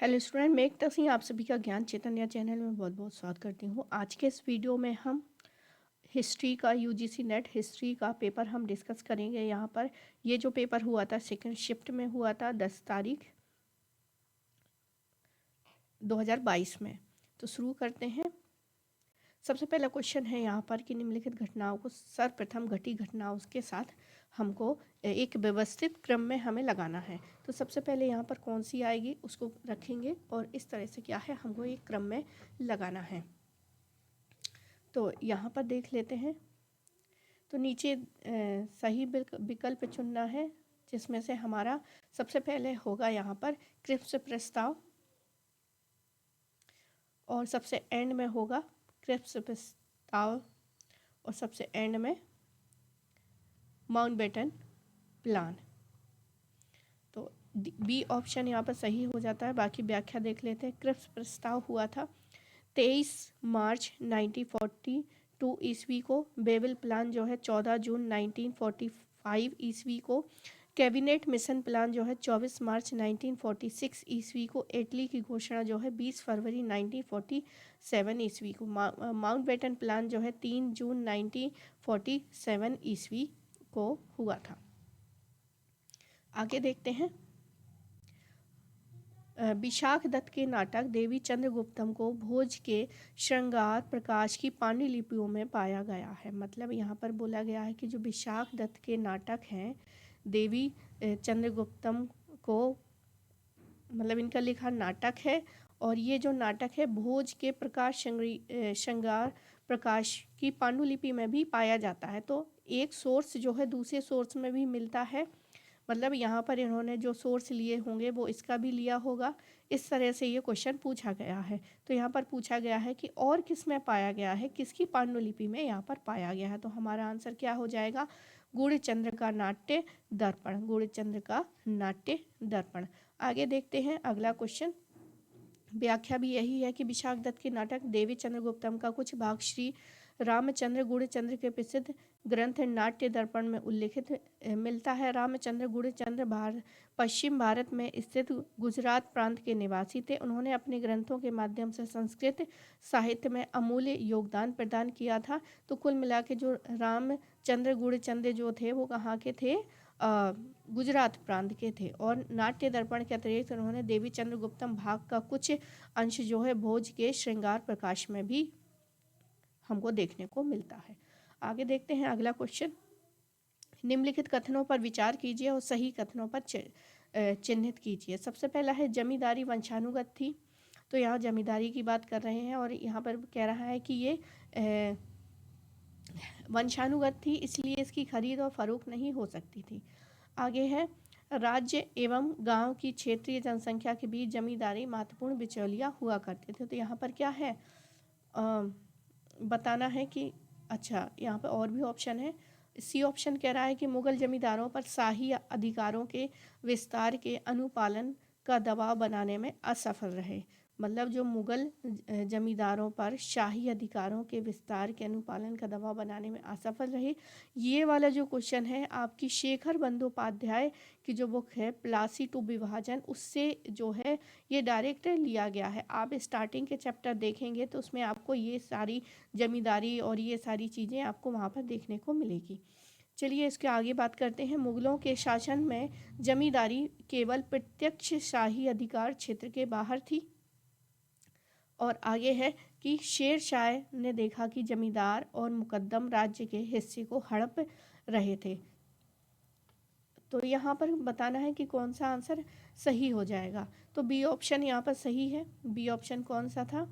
Hello student, मैं एकता सिंह आप सभी का ज्ञान चैतन्य चैनल में बहुत बहुत स्वागत करती हूँ। आज के इस वीडियो में हम हिस्ट्री का यूजीसी नेट हिस्ट्री का पेपर हम डिस्कस करेंगे। यहाँ पर ये जो पेपर हुआ था सेकंड शिफ्ट में हुआ था 10 तारीख 2022 में। तो शुरू करते हैं। सबसे पहला क्वेश्चन है यहाँ पर कि निम्नलिखित घटनाओं को सर्वप्रथम घटी घटनाओं के साथ हमको एक व्यवस्थित क्रम में हमें लगाना है। तो सबसे पहले यहाँ पर कौन सी आएगी उसको रखेंगे और इस तरह से क्या है हमको एक क्रम में लगाना है। तो यहाँ पर देख लेते हैं। तो नीचे सही विकल्प चुनना है जिसमें से हमारा सबसे पहले होगा यहाँ पर क्रिप्स प्रस्ताव और सबसे एंड में होगा क्रिप्स प्रस्ताव और सबसे एंड में माउंटबेटन प्लान। तो बी ऑप्शन यहाँ पर सही हो जाता है। बाकी व्याख्या देख लेते हैं। क्रिप्स प्रस्ताव हुआ था 23 मार्च 1942 ईस्वी को। बेबल प्लान जो है 14 जून 1945 ईस्वी को। कैबिनेट मिशन प्लान जो है 24 मार्च 1946 ईस्वी को। इटली की घोषणा जो है 20 फरवरी 1947 ईस्वी को। माउंटबेटन प्लान जो है 3 जून 1947 ईस्वी को हुआ था। आगे देखते हैं। विशाख दत्त के नाटक देवी चंद्रगुप्तम को भोज के श्रृंगार प्रकाश की पांडुलिपियों में पाया गया है। मतलब यहाँ पर बोला गया है कि जो विशाख दत्त के नाटक हैं देवी चंद्रगुप्तम को, मतलब इनका लिखा नाटक है और ये जो नाटक है भोज के प्रकाश श्रृंगार प्रकाश की पांडुलिपि में भी पाया जाता है। तो एक सोर्स जो है दूसरे सोर्स में भी मिलता है। मतलब यहाँ पर इन्होंने जो सोर्स लिए होंगे वो इसका भी लिया होगा। इस तरह से ये क्वेश्चन पूछा गया है। तो यहाँ पर पूछा गया है कि और किस में पाया गया है, किसकी पांडुलिपि में यहाँ पर पाया गया है। तो हमारा आंसर क्या हो जाएगा? गुणचंद्र का नाट्य दर्पण। गुणचंद्र का नाट्य दर्पण। आगे देखते हैं अगला क्वेश्चन। व्याख्या भी यही है कि विशाख दत्त के नाटक देवी चंद्रगुप्तम का कुछ भाग श्री रामचंद्र गुणचंद्र के प्रसिद्ध ग्रंथ नाट्य दर्पण में उल्लेखित मिलता है। रामचंद्र गुणचंद्र पश्चिम भारत में स्थित गुजरात प्रांत के निवासी थे। उन्होंने अपने ग्रंथों के माध्यम से संस्कृत साहित्य में अमूल्य योगदान प्रदान किया था। तो कुल मिला के जो रामचंद्र गुणचंद्र जो थे वो कहाँ के थे? गुजरात प्रांत के थे। और नाट्य दर्पण के अतिरिक्त उन्होंने देवी चंद्रगुप्तम भाग का कुछ अंश जो है भोज के श्रृंगार प्रकाश में भी हमको देखने को मिलता है। आगे देखते हैं अगला क्वेश्चन। निम्नलिखित कथनों पर विचार कीजिए और सही कथनों पर चिन्हित कीजिए। सबसे पहला है जमींदारी वंशानुगत थी। तो यहाँ जमींदारी की बात कर रहे हैं और यहाँ पर कह रहा है कि ये वंशानुगत थी, इसलिए इसकी खरीद और फरोख्त नहीं हो सकती थी। आगे है राज्य एवं गांव की क्षेत्रीय जनसंख्या के बीच जमींदारी महत्वपूर्ण बिचौलिया हुआ करते थे। तो यहाँ पर क्या है बताना है कि अच्छा यहाँ पर और भी ऑप्शन है। सी ऑप्शन कह रहा है कि मुगल जमींदारों पर शाही अधिकारों के विस्तार के अनुपालन का दबाव बनाने में असफल रहे। मतलब जो मुगल जमींदारों पर शाही अधिकारों के विस्तार के अनुपालन का दबाव बनाने में असफल रहे। ये वाला जो क्वेश्चन है आपकी शेखर बंदोपाध्याय की जो बुक है प्लासी टू विभाजन, उससे जो है ये डायरेक्ट लिया गया है। आप स्टार्टिंग के चैप्टर देखेंगे तो उसमें आपको ये सारी जमींदारी और ये सारी चीज़ें आपको वहाँ पर देखने को मिलेगी। चलिए इसके आगे बात करते हैं। मुगलों के शासन में जमींदारी केवल प्रत्यक्ष शाही अधिकार क्षेत्र के बाहर थी। और आगे है कि शेर शाह ने देखा कि जमींदार और मुकद्दम राज्य के हिस्से को हड़प रहे थे। तो यहाँ पर बताना है कि कौन सा आंसर सही हो जाएगा। तो बी ऑप्शन यहाँ पर सही है। बी ऑप्शन कौन सा था?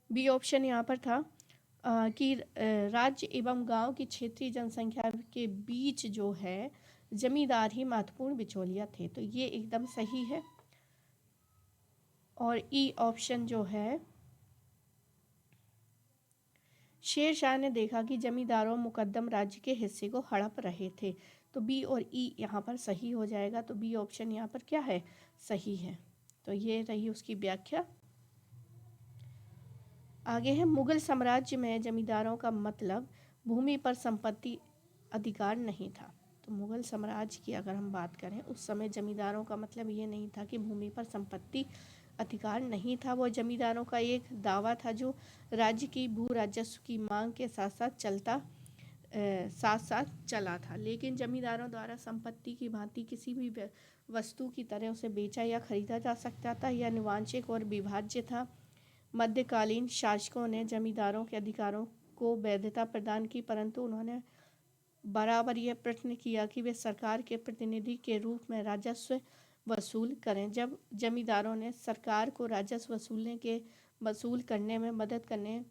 बी ऑप्शन यहाँ पर था कि राज्य एवं गांव की क्षेत्रीय जनसंख्या के बीच जो है जमींदार ही महत्वपूर्ण बिचौलिया थे। तो ये एकदम सही है। और ई ऑप्शन जो है शेर शाह ने देखा कि जमींदारों मुकद्दम राज्य के हिस्से को हड़प रहे थे। तो बी और ई यहाँ पर सही हो जाएगा। तो बी ऑप्शन यहाँ पर क्या है? सही है। तो ये रही उसकी व्याख्या। आगे है मुगल साम्राज्य में जमींदारों का मतलब भूमि पर संपत्ति अधिकार नहीं था। तो मुगल साम्राज्य की अगर हम बात करें, उस समय जमींदारों का मतलब ये नहीं था कि भूमि पर संपत्ति अधिकार नहीं था। वो जमींदारों का एक दावा था जो राज्य की भू राजस्व की मांग के साथ साथ चला था। लेकिन जमींदारों द्वारा संपत्ति की भांति किसी भी वस्तु की तरह उसे बेचा या खरीदा जा सकता था। यह अनुवांशिक और विभाज्य था। मध्यकालीन शासकों ने जमींदारों के अधिकारों को वैधता प्रदान की, परंतु उन्होंने बराबर यह प्रश्न किया कि वे सरकार के प्रतिनिधि के रूप में राजस्व वसूल करें। जब जमींदारों ने सरकार को राजस्व वसूल करने में मदद करने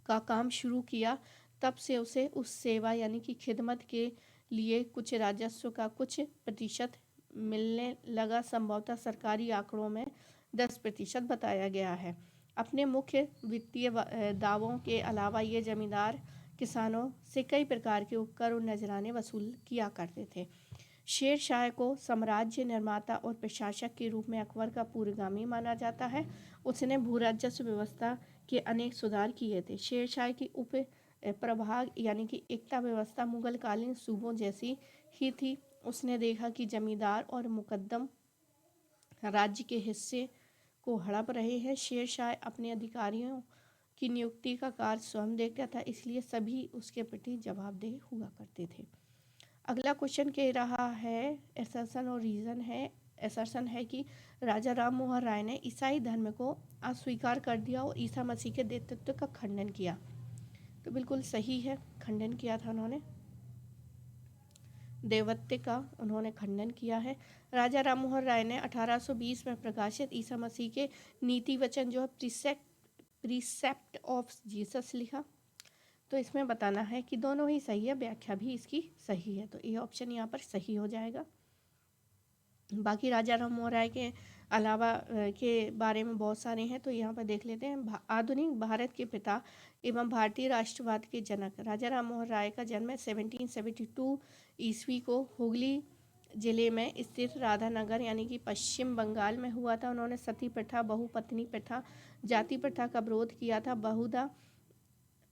का काम शुरू किया, तब से उसे उस सेवा यानी कि खिदमत के लिए कुछ राजस्व का कुछ प्रतिशत मिलने लगा। संभवतः सरकारी आंकड़ों में 10% बताया गया है। अपने मुख्य वित्तीय दावों के अलावा ये जमींदार किसानों से कई प्रकार के उपकर और नजराने वसूल किया करते थे। शेर शाह को साम्राज्य निर्माता और प्रशासक के रूप में अकबर का पूर्वगामी माना जाता है। उसने भू राजस्व व्यवस्था के अनेक सुधार किए थे। शेर शाह की उप प्रभाग यानी कि एकता व्यवस्था मुगल कालीन सूबों जैसी ही थी। उसने देखा कि जमींदार और मुकद्दम राज्य के हिस्से को हड़प रहे हैं। शेर शाह अपने अधिकारियों की नियुक्ति का कार्य स्वयं देखता था, इसलिए सभी उसके प्रति जवाबदेह हुआ करते थे। अगला क्वेश्चन कह रहा है असर्सन है कि राजा राम मोहन राय ने ईसाई धर्म को अस्वीकार कर दिया और ईसा मसीह के नेतृत्व का खंडन किया। तो बिल्कुल सही है, खंडन किया था उन्होंने, देवत्व का उन्होंने खंडन किया है। राजा राम मोहन राय ने 1820 में प्रकाशित ईसा मसीह के नीति वचन जो प्रीसेप्ट ऑफ जीसस लिखा। तो इसमें बताना है कि दोनों ही सही है, व्याख्या भी इसकी सही है, तो ये ऑप्शन यहाँ पर सही हो जाएगा। बाकी राजा राम मोहन राय के अलावा के बारे में बहुत सारे हैं, तो यहाँ पर देख लेते हैं। आधुनिक भारत के पिता एवं भारतीय राष्ट्रवाद के जनक राजा राम मोहन राय का जन्म 1772 ईस्वी को हुगली जिले में स्थित राधानगर यानी कि पश्चिम बंगाल में हुआ था। उन्होंने सती प्रथा, बहुपत्नी प्रथा, जाति प्रथा का विरोध किया था। बहुधा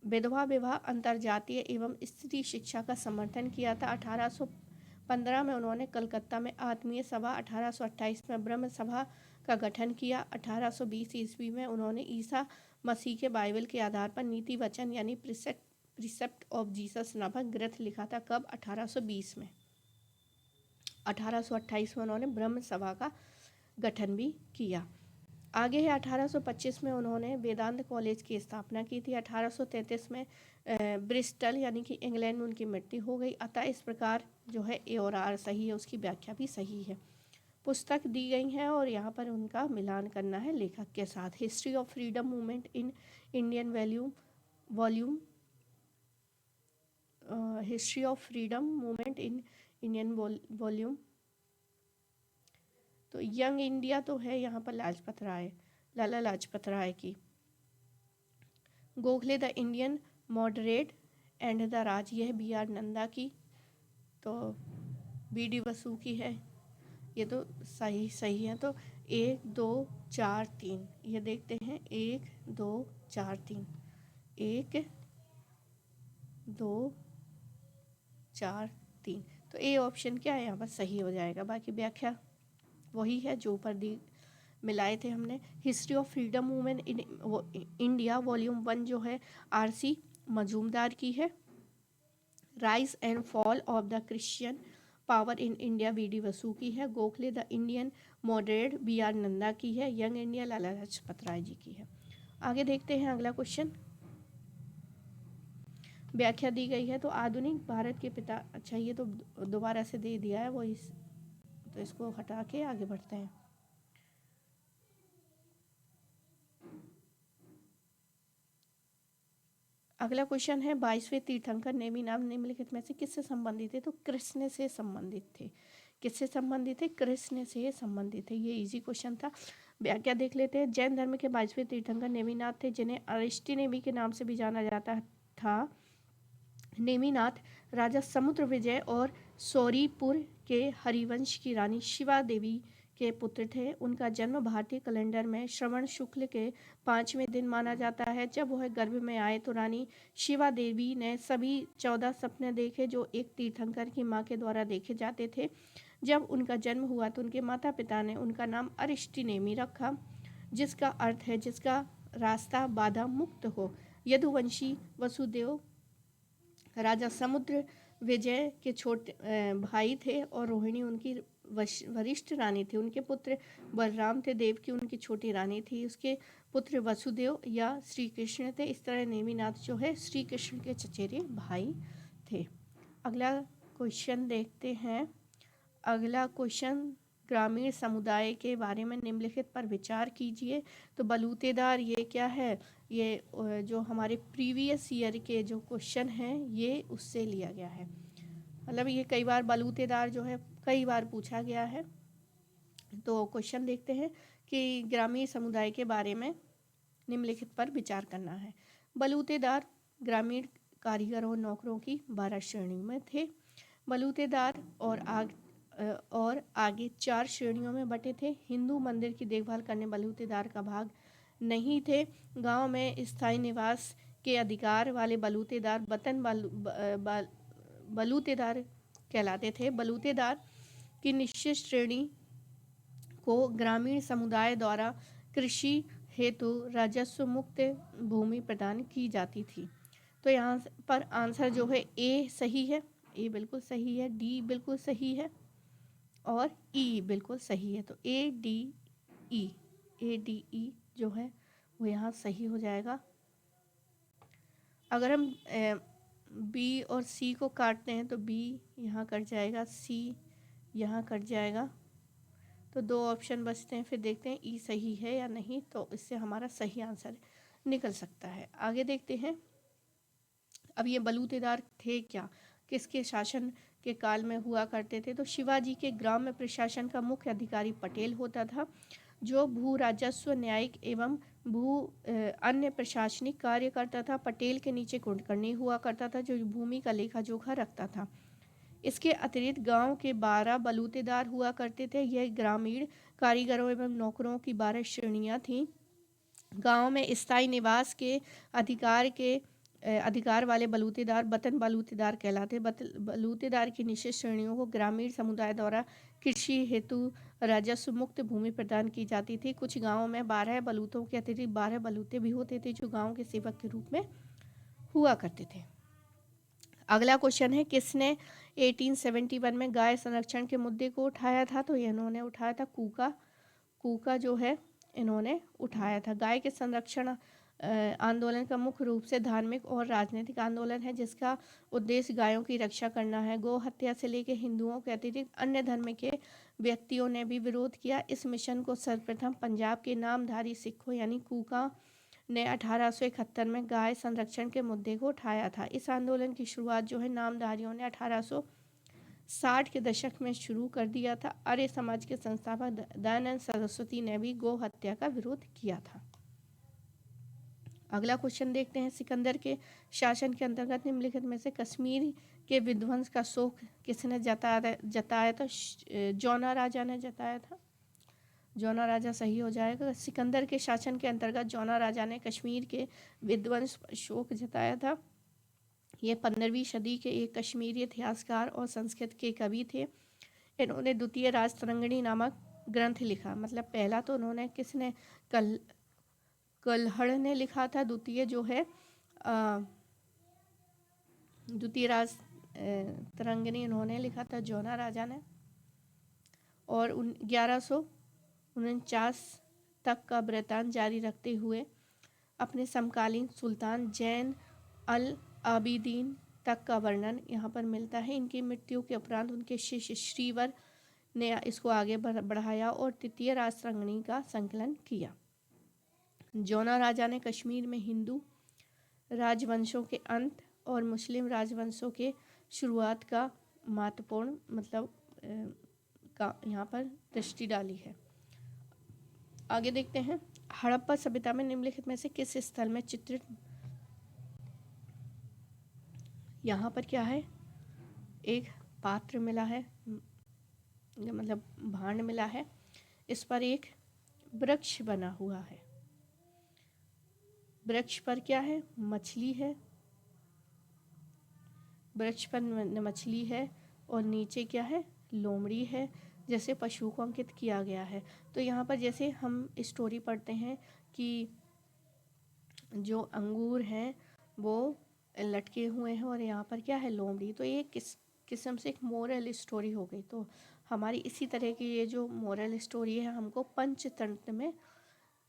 विधवा विवाह, अंतरजातीय एवं स्त्री शिक्षा का समर्थन किया था। 1815 में उन्होंने कलकत्ता में आत्मीय सभा, 1828 में ब्रह्म सभा का गठन किया। 1820 ईस्वी में उन्होंने ईसा मसीह के बाइबल के आधार पर नीति वचन यानी प्रिसेप्ट ऑफ जीसस नामक ग्रंथ लिखा था। कब? 1820 में। 1828 में उन्होंने ब्रह्म सभा का गठन भी किया। आगे है 1825 में उन्होंने वेदांत कॉलेज की स्थापना की थी। 1833 में ब्रिस्टल यानी कि इंग्लैंड में उनकी मृत्यु हो गई। अतः इस प्रकार जो है ए और आर सही है, उसकी व्याख्या भी सही है। पुस्तक दी गई है और यहाँ पर उनका मिलान करना है लेखक के साथ। History of freedom movement in Indian volume history of freedom movement in Indian volume. तो यंग इंडिया तो है यहाँ पर लाला लाजपत राय की। Gokhale the Indian moderate and the Raj, यह BR नंदा की। तो BD बसु की है। ये तो सही है। तो 1 2 4 3 ये देखते हैं। 1 2 4 3 1 2 4 3 तो ए ऑप्शन क्या है यहाँ पर सही हो जाएगा। बाकी व्याख्या वही है जो ऊपर दी मिलाए थे हमने। History of freedom movement in India volume 1 जो है RC मजूमदार की है। Rise and fall of the Christian power in India BD Basu की है। Gokhale the Indian moderate BR Nanda की है। यंग इंडिया लाला लाजपत राय जी की है। आगे देखते हैं अगला क्वेश्चन। व्याख्या दी गई है। तो आधुनिक भारत के पिता, अच्छा ये तो दोबारा से दे दिया है वो, तो इसको हटा के आगे बढ़ते हैं। अगला क्वेश्चन है 22वें तीर्थंकर नेमिनाथ निम्नलिखित में से किससे संबंधित थे? तो कृष्ण से संबंधित थे। किससे संबंधित थे? कृष्ण से संबंधित थे। ये इजी क्वेश्चन था। व्याख्या देख लेते हैं। जैन धर्म के 22वें तीर्थंकर नेमिनाथ थे, जिन्हें अरिष्टी नेमि के नाम से भी जाना जाता था। नेमिनाथ राजा समुद्र विजय और सौरीपुर के हरिवंश की रानी शिवा देवी के पुत्र थे। उनका जन्म भारतीय कैलेंडर में श्रवण शुक्ल के 5वें दिन माना जाता है। जब वह गर्भ में आए तो रानी शिवा देवी ने सभी 14 सपने देखे जो एक तीर्थंकर की माँ के द्वारा देखे जाते थे। जब उनका जन्म हुआ तो उनके माता पिता ने उनका नाम अरिष्टिनेमि रखा, जिसका अर्थ है जिसका रास्ता बाधा मुक्त हो। यदुवंशी वसुदेव राजा समुद्र विजय के छोटे भाई थे और रोहिणी उनकी वरिष्ठ रानी थी। उनके पुत्र बलराम थे, देवकी उनकी छोटी रानी थी। उसके पुत्र वसुदेव या श्री कृष्ण थे। इस तरह नेमिनाथ जो है श्री कृष्ण के चचेरे भाई थे। अगला क्वेश्चन देखते हैं। अगला क्वेश्चन, ग्रामीण समुदाय के बारे में निम्नलिखित पर विचार कीजिए। तो बलूतेदार ये क्या है? ये जो हमारे प्रीवियस ईयर के जो क्वेश्चन हैं ये उससे लिया गया है। मतलब ये कई बार बलूतेदार जो है कई बार पूछा गया है। तो क्वेश्चन देखते हैं कि ग्रामीण समुदाय के बारे में निम्नलिखित पर विचार करना है। बलूतेदार ग्रामीण कारीगरों और नौकरों की 12 श्रेणियों में थे। बलूतेदार और आगे 4 श्रेणियों में बटे थे। हिंदू मंदिर की देखभाल करने बलूतेदार का भाग नहीं थे। गांव में स्थायी निवास के अधिकार वाले बलूतेदार बलूतेदार कहलाते थे। बलूतेदार की निश्चित श्रेणी को ग्रामीण समुदाय द्वारा कृषि हेतु राजस्व मुक्त भूमि प्रदान की जाती थी। तो यहाँ पर आंसर जो है ए सही है, ए बिल्कुल सही है, डी बिल्कुल सही है और ई बिल्कुल सही है। तो ए डी ई जो है वो यहाँ सही हो जाएगा। अगर हम बी और सी को काटते हैं तो बी यहाँ कट जाएगा, सी यहाँ कट जाएगा, तो 2 ऑप्शन बचते हैं। फिर देखते हैं ई सही है या नहीं, तो इससे हमारा सही आंसर निकल सकता है। आगे देखते हैं। अब ये बलूतेदार थे क्या, किसके शासन के काल में हुआ करते थे? तो शिवाजी के ग्राम्य प्रशासन का मुख्य अधिकारी पटेल होता था, जो भू राजस्व, न्यायिक एवं अन्य प्रशासनिक कार्य करता था। पटेल के नीचे कुलकर्णी हुआ करता था, जो भूमि का लेखा जोखा रखता था। इसके अतिरिक्त गांव के 12 बलूतेदार हुआ करते थे। यह ग्रामीण कारीगरों एवं नौकरों की 12 श्रेणियां थीं। गांव में स्थायी निवास के अधिकार वाले बलूतेदार बतन बलूतेदार कहलाते। बलूतेदार की निश्चित श्रेणियों को ग्रामीण समुदाय द्वारा कृषि हेतु राजस्व मुक्त भूमि प्रदान की जाती थी। कुछ गांवों में 12 बलूतों के अतिरिक्त 12 बलूते भी होते थे, जो गांव के सेवक के रूप में हुआ करते थे। अगला क्वेश्चन है, किसने 1871 में गाय संरक्षण के मुद्दे को उठाया था? तो इन्होंने उठाया था कूका जो है इन्होंने उठाया था। गाय के संरक्षण आंदोलन का मुख्य रूप से धार्मिक और राजनीतिक आंदोलन है, जिसका उद्देश्य गायों की रक्षा करना है। गौ हत्या से लेकर हिंदुओं के अतिरिक्त अन्य धर्म के व्यक्तियों ने भी विरोध किया। इस मिशन को सर्वप्रथम पंजाब के नामधारी सिखों यानी कूका ने 1871 में गाय संरक्षण के मुद्दे को उठाया था। इस आंदोलन की शुरुआत जो है नामधारियों ने 1860 के दशक में शुरू कर दिया था। आर्य समाज के संस्थापक दयानंद सरस्वती ने भी गौ हत्या का विरोध किया था। अगला क्वेश्चन देखते हैं। सिकंदर के शासन के अंतर्गत निम्नलिखित में से कश्मीर के विध्वंस का शोक किसने जताया था? जौना राजा ने जताया था। जौना राजा सही हो जाएगा। सिकंदर के शासन के अंतर्गत जौना राजा ने कश्मीर के विध्वंस पर शोक जताया था। ये 15वीं सदी के एक कश्मीरी इतिहासकार और संस्कृत के कवि थे। इन्होंने द्वितीय राजतरंगिणी नामक ग्रंथ लिखा। मतलब पहला तो उन्होंने किसने कल्हड़ ने लिखा था। द्वितीय जो है द्वितीय राज तरंगिणी इन्होंने लिखा था जौना राजा ने। और 1149 तक का वृत्तांत जारी रखते हुए अपने समकालीन सुल्तान जैन अल आबिदीन तक का वर्णन यहाँ पर मिलता है। इनकी मृत्यु के उपरांत उनके शिष्य श्रीवर ने इसको आगे बढ़ाया और तृतीय राजतरंगिणी का संकलन किया। जौना राजा ने कश्मीर में हिंदू राजवंशों के अंत और मुस्लिम राजवंशों के शुरुआत का महत्वपूर्ण का यहाँ पर दृष्टि डाली है। आगे देखते हैं। हड़प्पा सभ्यता में निम्नलिखित में से किस स्थल में चित्रित, यहाँ पर क्या है, एक पात्र मिला है, मतलब भांड मिला है। इस पर एक वृक्ष बना हुआ है। वृक्ष पर क्या है? मछली है। वृक्ष पर मछली है और नीचे क्या है? लोमड़ी है, जैसे पशु को अंकित किया गया है। तो यहाँ पर जैसे हम स्टोरी पढ़ते हैं कि जो अंगूर हैं वो लटके हुए हैं और यहाँ पर क्या है? लोमड़ी। तो ये किस किस्म से एक मोरल स्टोरी हो गई। तो हमारी इसी तरह की ये जो मोरल स्टोरी है हमको पंचतंत्र में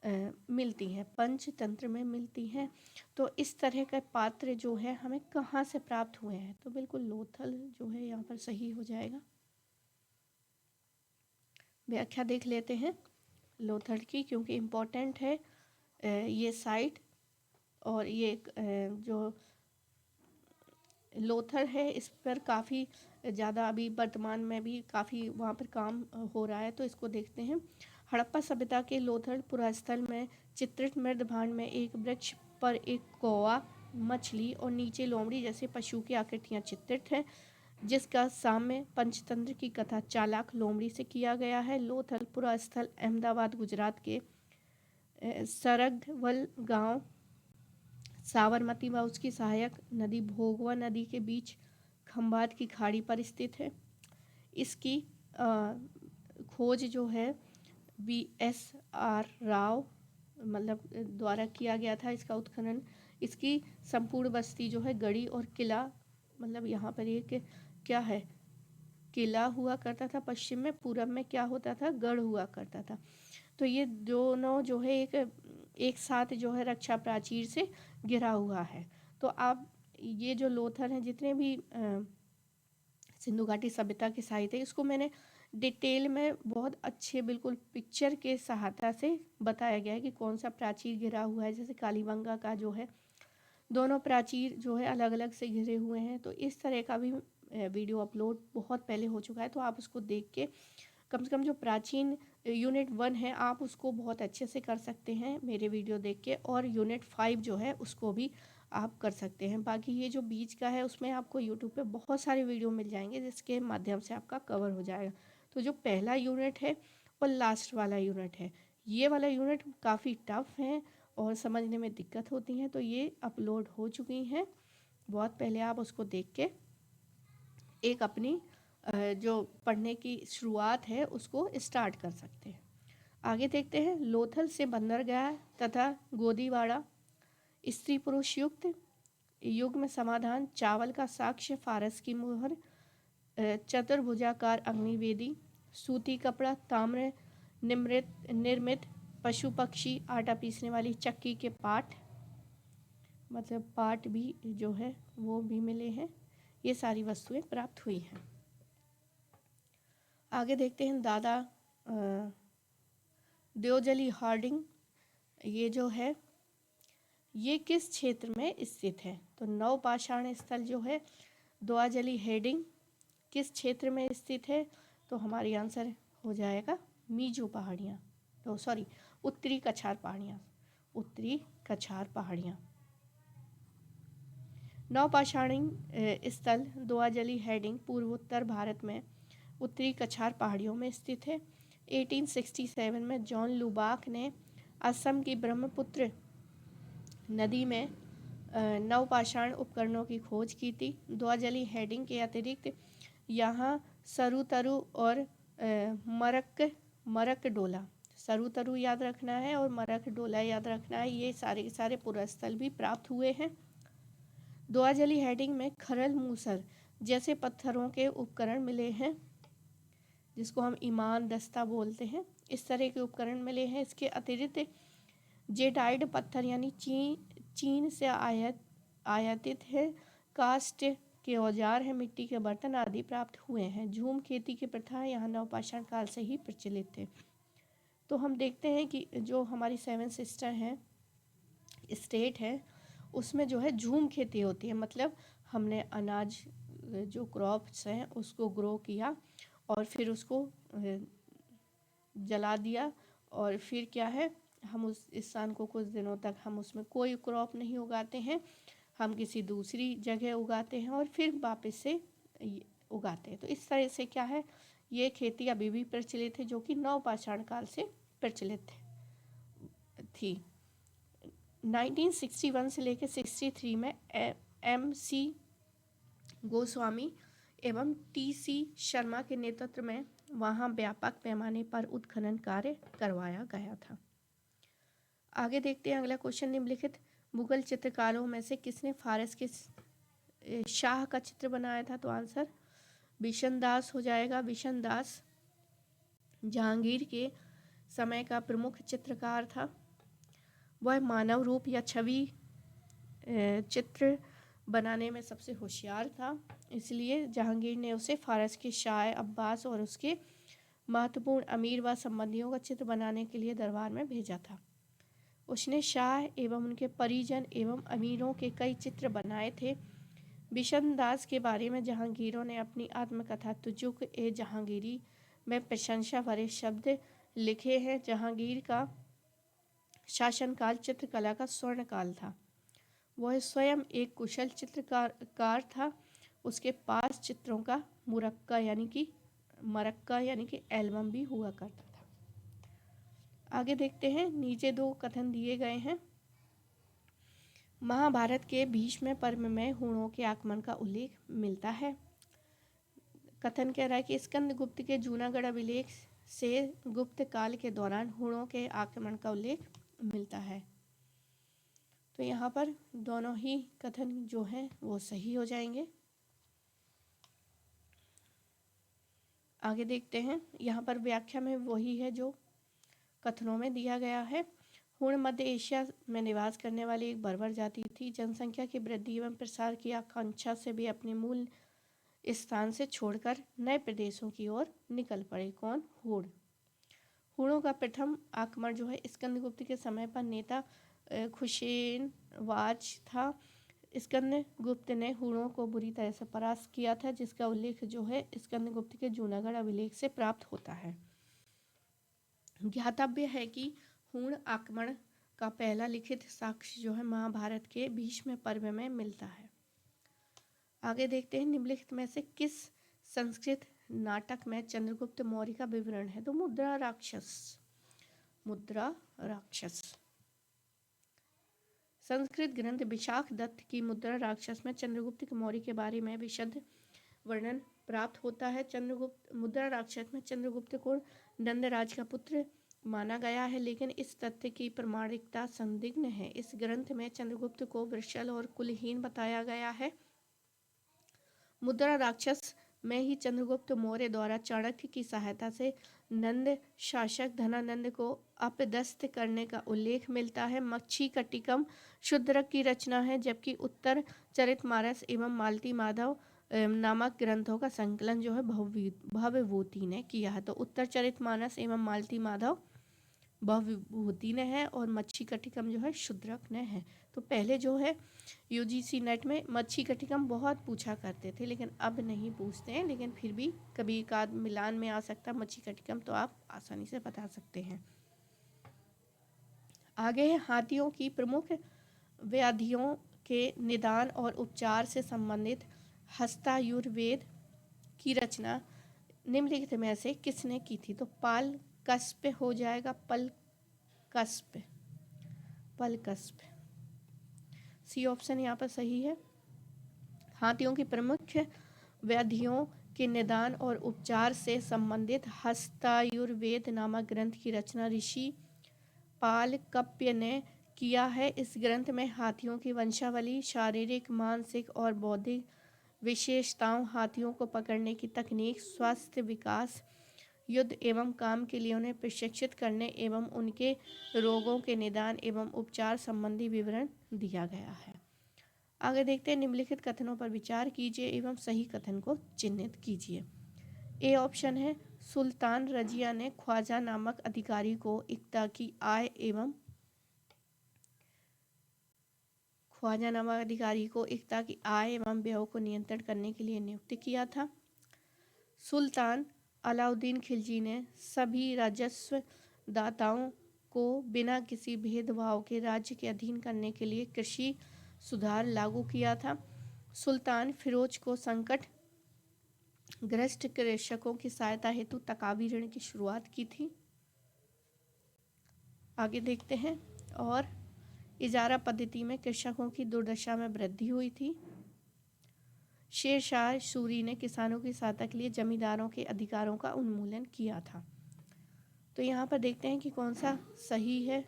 मिलती हैं, पंचतंत्र में मिलती हैं। तो इस तरह के पात्र जो है हमें कहाँ से प्राप्त हुए हैं? तो बिल्कुल लोथल जो है यहाँ पर सही हो जाएगा। व्याख्या देख लेते हैं लोथल की, क्योंकि इम्पोर्टेंट है ये साइट। और ये जो लोथल है इस पर काफ़ी ज़्यादा अभी वर्तमान में भी काफ़ी वहाँ पर काम हो रहा है। तो इसको देखते हैं। हड़प्पा सभ्यता के लोथल पुरास्थल में चित्रित मृदभांड में एक वृक्ष पर एक कौवा, मछली और नीचे लोमड़ी जैसे पशु की आकृतियाँ चित्रित हैं, जिसका साम्य पंचतंत्र की कथा चालाक लोमड़ी से किया गया है। लोथल पुरास्थल अहमदाबाद गुजरात के सरगवल गांव साबरमती व उसकी सहायक नदी भोगवा नदी के बीच खंभात की खाड़ी पर स्थित है। इसकी खोज जो है VSR राव मतलब द्वारा किया गया था। इसका उत्खनन, इसकी संपूर्ण बस्ती जो है गढ़ी और किला, मतलब यहाँ पर एक क्या है? किला हुआ करता था पश्चिम में, पूरब में क्या होता था? गढ़ हुआ करता था। तो ये दोनों जो है एक साथ जो है रक्षा प्राचीर से घिरा हुआ है। तो आप ये जो लोथल हैं, जितने भी सिंधु घाटी सभ्यता के साहित्य है, इसको मैंने डिटेल में बहुत अच्छे बिल्कुल पिक्चर के सहायता से बताया गया है कि कौन सा प्राचीर घिरा हुआ है। जैसे कालीबंगा का जो है, दोनों प्राचीर जो है अलग अलग से घिरे हुए हैं। तो इस तरह का भी वीडियो अपलोड बहुत पहले हो चुका है, तो आप उसको देख के कम से कम जो प्राचीन यूनिट 1 है आप उसको बहुत अच्छे से कर सकते हैं मेरे वीडियो देख के, और यूनिट 5 जो है उसको भी आप कर सकते हैं। बाकी ये जो बीच का है उसमें आपको यूट्यूब पे बहुत सारे वीडियो मिल जाएंगे जिसके माध्यम से आपका कवर हो जाएगा। तो जो पहला यूनिट है और लास्ट वाला यूनिट है, ये वाला यूनिट काफ़ी टफ है और समझने में दिक्कत होती है। तो ये अपलोड हो चुकी हैं बहुत पहले, आप उसको देख के एक अपनी जो पढ़ने की शुरुआत है उसको स्टार्ट कर सकते हैं। आगे देखते हैं। लोथल से बंदरगाह तथा गोदीवाड़ा स्त्री पुरुष युक्त युग में समाधान, चावल का साक्ष्य, फारस की मुहर, चतुर्भुजाकार अग्निवेदी, सूती कपड़ा, ताम्र निर्मित पशु पक्षी, आटा पीसने वाली चक्की के पाट, मतलब पाट भी जो है वो भी मिले हैं। ये सारी वस्तुएं प्राप्त हुई हैं। आगे देखते हैं दादा देओजली हार्डिंग, ये जो है ये किस क्षेत्र में स्थित है? तो नवपाषाण स्थल जो है दोआजली हेडिंग किस क्षेत्र में स्थित है? तो हमारी आंसर हो जाएगा मीजो पहाड़ियाँ, तो सॉरी उत्तरी कछार पहाड़ियाँ, उत्तरी कछार पहाड़ियाँ। नवपाषाणी स्थल दोआजली हेडिंग पूर्वोत्तर भारत में उत्तरी कछार पहाड़ियों में स्थित है। 1867 में जॉन लुबाक ने असम की ब्रह्मपुत्र नदी में नवपाषाण उपकरणों की खोज की थी। दोआजली हेडिंग के अतिरिक्त यहाँ सरुतरु और मरक डोला, सरुतरु याद रखना है और मरक डोला याद रखना है, ये सारे के सारे पुरास्थल भी प्राप्त हुए हैं। दोआजली हेडिंग में खरल मूसर जैसे पत्थरों के उपकरण मिले हैं, जिसको हम ईमान दस्ता बोलते हैं, इस तरह के उपकरण मिले हैं। इसके अतिरिक्त जेटाइड पत्थर यानी चीन से आयातित है, कास्ट के औजार है, मिट्टी के बर्तन आदि प्राप्त हुए हैं। झूम खेती की प्रथा यहाँ नवपाषाण काल से ही प्रचलित थे। तो हम देखते हैं कि जो हमारी 7 सिस्टर हैं स्टेट है उसमें जो है झूम खेती होती है, मतलब हमने अनाज जो क्रॉप्स हैं उसको ग्रो किया और फिर उसको जला दिया, और फिर क्या है हम उस स्थान को कुछ दिनों तक हम उसमें कोई क्रॉप नहीं उगाते हैं, हम किसी दूसरी जगह उगाते हैं और फिर वापस से उगाते हैं। तो इस तरह से क्या है ये खेती अभी भी प्रचलित है, जो कि नवपाषाण काल से प्रचलित थी। 1961 से लेकर 63 में MC गोस्वामी एवं TC शर्मा के नेतृत्व में वहाँ व्यापक पैमाने पर उत्खनन कार्य करवाया गया था। आगे देखते हैं अगला क्वेश्चन। निम्नलिखित मुगल चित्रकारों में से किसने फारस के शाह का चित्र बनाया था? तो आंसर बिशन दास हो जाएगा। बिशन दास जहांगीर के समय का प्रमुख चित्रकार था। वह मानव रूप या छवि चित्र बनाने में सबसे होशियार था, इसलिए जहांगीर ने उसे फारस के शाह अब्बास और उसके महत्वपूर्ण अमीर व संबंधियों का चित्र बनाने के लिए दरबार में भेजा था। उसने शाह एवं उनके परिजन एवं अमीरों के कई चित्र बनाए थे। बिशन दास के बारे में जहांगीरों ने अपनी आत्मकथा तुजुक ए जहांगीरी में प्रशंसा भरे शब्द लिखे हैं। जहांगीर का शासनकाल चित्रकला का स्वर्ण काल था। वह स्वयं एक कुशल चित्रकार था। उसके पास चित्रों का मरक्का यानी कि एल्बम भी हुआ करता था। आगे देखते हैं, नीचे दो कथन दिए गए हैं। महाभारत के भीष्म पर्व में हुणों के आक्रमण का उल्लेख मिलता है। कथन कह रहा है कि स्कंदगुप्त के जूनागढ़ अभिलेख से गुप्त काल के दौरान हुणों के आक्रमण का उल्लेख मिलता है। तो यहाँ पर दोनों ही कथन जो हैं वो सही हो जाएंगे। आगे देखते हैं, यहाँ पर व्याख्या में वही है जो कथनों में दिया गया है। हुण मध्य एशिया में निवास करने वाली एक बर्बर जाति थी। जनसंख्या की वृद्धि एवं प्रसार की आकांक्षा से भी अपने मूल स्थान से छोड़कर नए प्रदेशों की ओर निकल पड़े। कौन? हुण। हुणों का प्रथम आक्रमण जो है स्कंदगुप्त के समय पर नेता खुशेनवाज था। स्कंदगुप्त ने हुणों को बुरी तरह से परास्त किया था, जिसका उल्लेख जो है स्कंदगुप्त के जूनागढ़ अभिलेख से प्राप्त होता है। ज्ञातव्य है कि हुण आक्रमण का पहला लिखित साक्ष्य जो है महाभारत के भीष्म पर्व में मिलता है। आगे देखते हैं, निम्नलिखित में से किस संस्कृत नाटक में चंद्रगुप्त मौर्य का विवरण है? तो मुद्रा राक्षस। संस्कृत ग्रंथ विशाख दत्त की मुद्रा राक्षस में चंद्रगुप्त मौर्य के बारे में विशद वर्णन प्राप्त होता है। मुद्रा राक्षस में चंद्रगुप्त को नंदराज का पुत्र माना गया है, लेकिन इस तथ्य की प्रामाणिकता संदिग्ध है। इस ग्रंथ में चंद्रगुप्त को वृषल और कुलहीन बताया गया है। मुद्रा राक्षस में ही चंद्रगुप्त मौर्य द्वारा चाणक्य की सहायता से नंद शासक धनानंद को अपदस्थ करने का उल्लेख मिलता है। मच्छी कटिकम शूद्रक की रचना है, जबकि उत्तर चरितमानस एवं मालती माधव नामक ग्रंथों का संकलन जो है भवभूति ने किया है। तो उत्तर चरितमानस एवं मालती माधव भवभूति ने है और मच्छी कटिकम जो है शूद्रक ने है। तो पहले जो है UGC नेट में मच्छी कटिकम बहुत पूछा करते थे, लेकिन अब नहीं पूछते हैं, लेकिन फिर भी कभी एक आध मिलान में आ सकता है मच्छी कटिकम, तो आप आसानी से बता सकते हैं। आगे है, हाथियों की प्रमुख व्याधियों के निदान और उपचार से संबंधित हस्तायुर्वेद की रचना निम्नलिखित में से किसने की थी? तो पाल कस्प हो जाएगा। पलकस्प सी ऑप्शन यहाँ पर सही है। हाथियों की प्रमुख व्याधियों के निदान और उपचार से संबंधित हस्तायुर्वेद नामक ग्रंथ की रचना ऋषि पालकप्य ने किया है। इस ग्रंथ में हाथियों की वंशावली, शारीरिक, मानसिक और बौद्धिक विशेषताओं, हाथियों को पकड़ने की तकनीक, स्वास्थ्य विकास, युद्ध एवं काम के लिए उन्हें प्रशिक्षित करने एवं उनके रोगों के निदान एवं उपचार संबंधी विवरण दिया गया है। आगे देखते हैं, निम्नलिखित कथनों पर विचार कीजिए एवं सही कथन को चिन्हित कीजिए। ए ऑप्शन है, सुल्तान रजिया ने ख्वाजा नामक अधिकारी को इक्ता की आय एवं व्यय को नियंत्रण करने के लिए नियुक्त किया था। सुल्तान अलाउद्दीन खिलजी ने सभी राजस्व दाताओं को बिना किसी भेदभाव के राज्य के अधीन करने के लिए कृषि सुधार लागू किया था। सुल्तान फिरोज को संकट ग्रस्त कृषकों की सहायता हेतु तकावी ऋण की शुरुआत की थी। आगे देखते हैं। और इजारा पद्धति में कृषकों की दुर्दशा में वृद्धि हुई थी। शेरशाह सूरी ने किसानों की सहायता के लिए जमींदारों के अधिकारों का उन्मूलन किया था। तो यहाँ पर देखते हैं कि कौन सा सही है।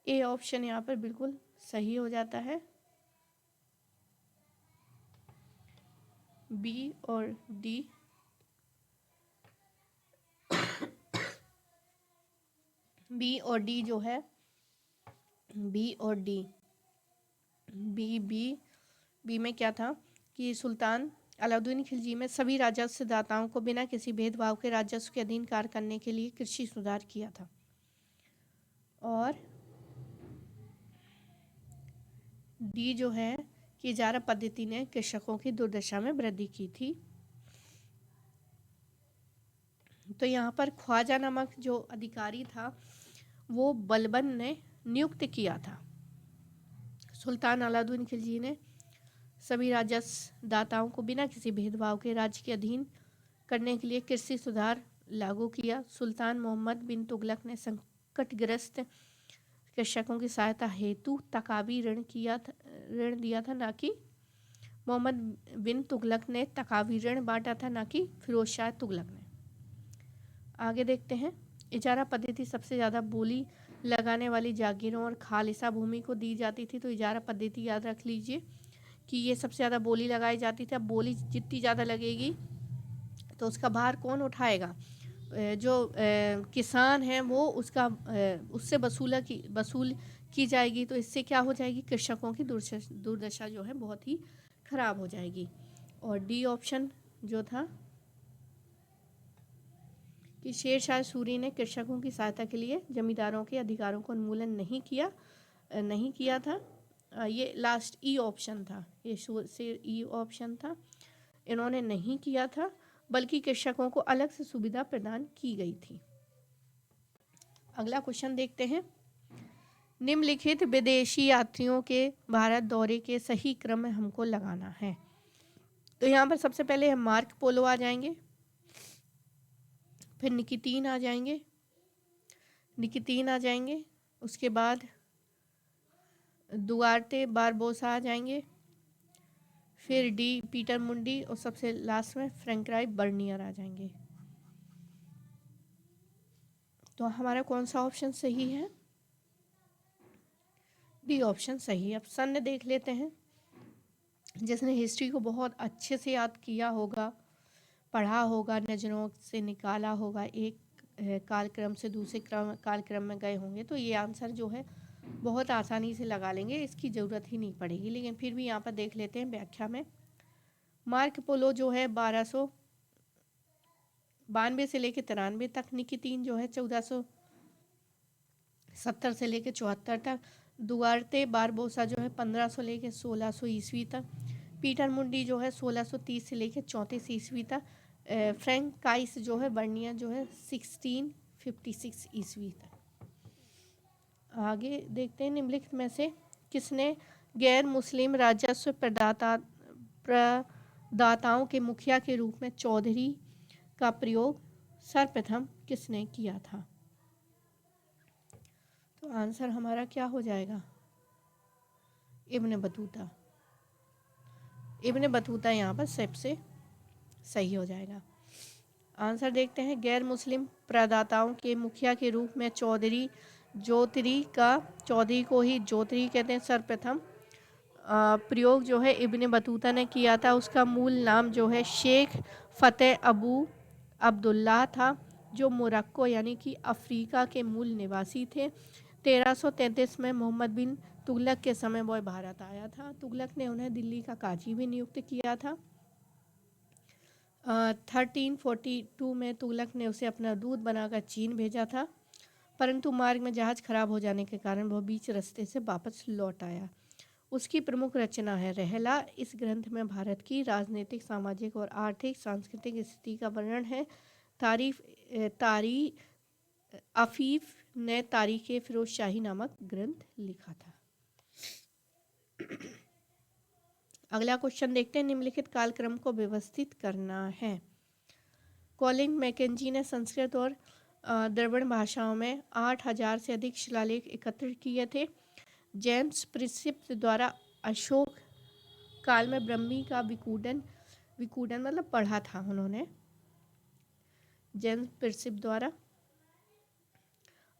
ए ऑप्शन यहाँ पर बिल्कुल सही हो जाता है। बी और डी बी और डी जो है, बी और डी, बी में क्या था कि सुल्तान अलाउद्दीन खिलजी में सभी राजस्व दाताओं को बिना किसी भेदभाव के राजस्व के अधीन कार्य करने के लिए कृषि सुधार किया था। और डी जो है कि इजारा पद्धति ने कृषकों की दुर्दशा में वृद्धि की थी। तो यहाँ पर ख्वाजा नामक जो अधिकारी था वो बलबन ने नियुक्त किया था। सुल्तान अलाउद्दीन खिलजी ने सभी राजस्व दाताओं को बिना किसी भेदभाव के राज्य के अधीन करने के लिए कृषि सुधार लागू किया। सुल्तान मोहम्मद बिन तुगलक ने संकटग्रस्त कृषकों की सहायता हेतु तकावी ऋण दिया था, ना कि मोहम्मद बिन तुगलक ने तकावी ऋण बांटा था, ना कि फिरोज शाह तुगलक ने। आगे देखते हैं। इजारा पद्धति सबसे ज़्यादा बोली लगाने वाली जागीरों और खालिसा भूमि को दी जाती थी। तो इजारा पद्धति याद रख लीजिए कि ये सबसे ज़्यादा बोली लगाई जाती थी। अब बोली जितनी ज़्यादा लगेगी तो उसका भार कौन उठाएगा? जो किसान है वो उससे वसूल की जाएगी। तो इससे क्या हो जाएगी? कृषकों की दुर्दशा जो है बहुत ही खराब हो जाएगी। और डी ऑप्शन जो था कि शेरशाह सूरी ने कृषकों की सहायता के लिए जमींदारों के अधिकारों को उन्मूलन नहीं किया था। ये लास्ट ई ऑप्शन था, ये ई ऑप्शन था, इन्होंने नहीं किया था, बल्कि कृषकों को अलग से सुविधा प्रदान की गई थी। अगला क्वेश्चन देखते हैं। निम्नलिखित विदेशी यात्रियों के भारत दौरे के सही क्रम में हमको लगाना है। तो यहाँ पर सबसे पहले हम मार्क पोलो आ जाएंगे, फिर निकितीन आ जाएंगे, उसके बाद दुआर्ते बारबोसा आ जाएंगे, फिर डी पीटर मुंडी और सबसे लास्ट में फ्रैंकराइ बर्नियर आ जाएंगे। तो हमारा कौन सा ऑप्शन सही है? डी ऑप्शन सही है। अब सन देख लेते हैं। जिसने हिस्ट्री को बहुत अच्छे से याद किया होगा, पढ़ा होगा, नज़रों से निकाला होगा, एक कालक्रम से दूसरे कालक्रम में गए होंगे, तो ये आंसर जो है बहुत आसानी से लगा लेंगे, इसकी ज़रूरत ही नहीं पड़ेगी। लेकिन फिर भी यहाँ पर देख लेते हैं व्याख्या में। मार्क पोलो जो है 1292 से लेकर 93 तक, निकितीन जो है 1470 से लेकर 74 तक, दुआर्ते बारबोसा जो है 1500 लेकर 1600 ईस्वी तक, पीटर मुंडी जो है 1630 से लेकर 34 ईस्वी तक, फ्रैंक काइस जो है बर्नियर जो है 1656 ईस्वी तक। आगे देखते हैं। निम्नलिखित में से किसने गैर मुस्लिम राजस्व प्रदाताओं के मुखिया के रूप में चौधरी का प्रयोग सर्वप्रथम किसने किया था? तो आंसर हमारा क्या हो जाएगा? इब्न बतूता यहाँ पर सबसे सही हो जाएगा। आंसर देखते हैं। गैर मुस्लिम प्रदाताओं के मुखिया के रूप में चौधरी को ही जोतरी कहते हैं, सर्वप्रथम प्रयोग जो है इब्न बतूता ने किया था। उसका मूल नाम जो है शेख फतेह अबू अब्दुल्लाह था, जो मोरक्को यानी कि अफ्रीका के मूल निवासी थे। 1333 में मोहम्मद बिन तुगलक के समय वह भारत आया था। तुगलक ने उन्हें दिल्ली का काजी भी नियुक्त किया था। 1342 में तुगलक ने उसे अपना दूत बनाकर चीन भेजा था, परंतु मार्ग में जहाज़ खराब हो जाने के कारण वह बीच रास्ते से वापस लौट आया। उसकी प्रमुख रचना है रहला। इस ग्रंथ में भारत की राजनीतिक, सामाजिक और आर्थिक सांस्कृतिक स्थिति का वर्णन है। अफीफ ने तारीख़ फिरोज शाही नामक ग्रंथ लिखा था। अगला क्वेश्चन देखते हैं, निम्नलिखित कालक्रम को व्यवस्थित करना है। कॉलिंग मैकेंजी ने संस्कृत और द्रविड़ भाषाओं में 8,000 से अधिक शिलालेख एकत्रित किए थे। जेम्स प्रिस्प द्वारा अशोक काल में ब्रह्मी का विकूडन मतलब पढ़ा था उन्होंने, जेम्स प्रिस्प द्वारा।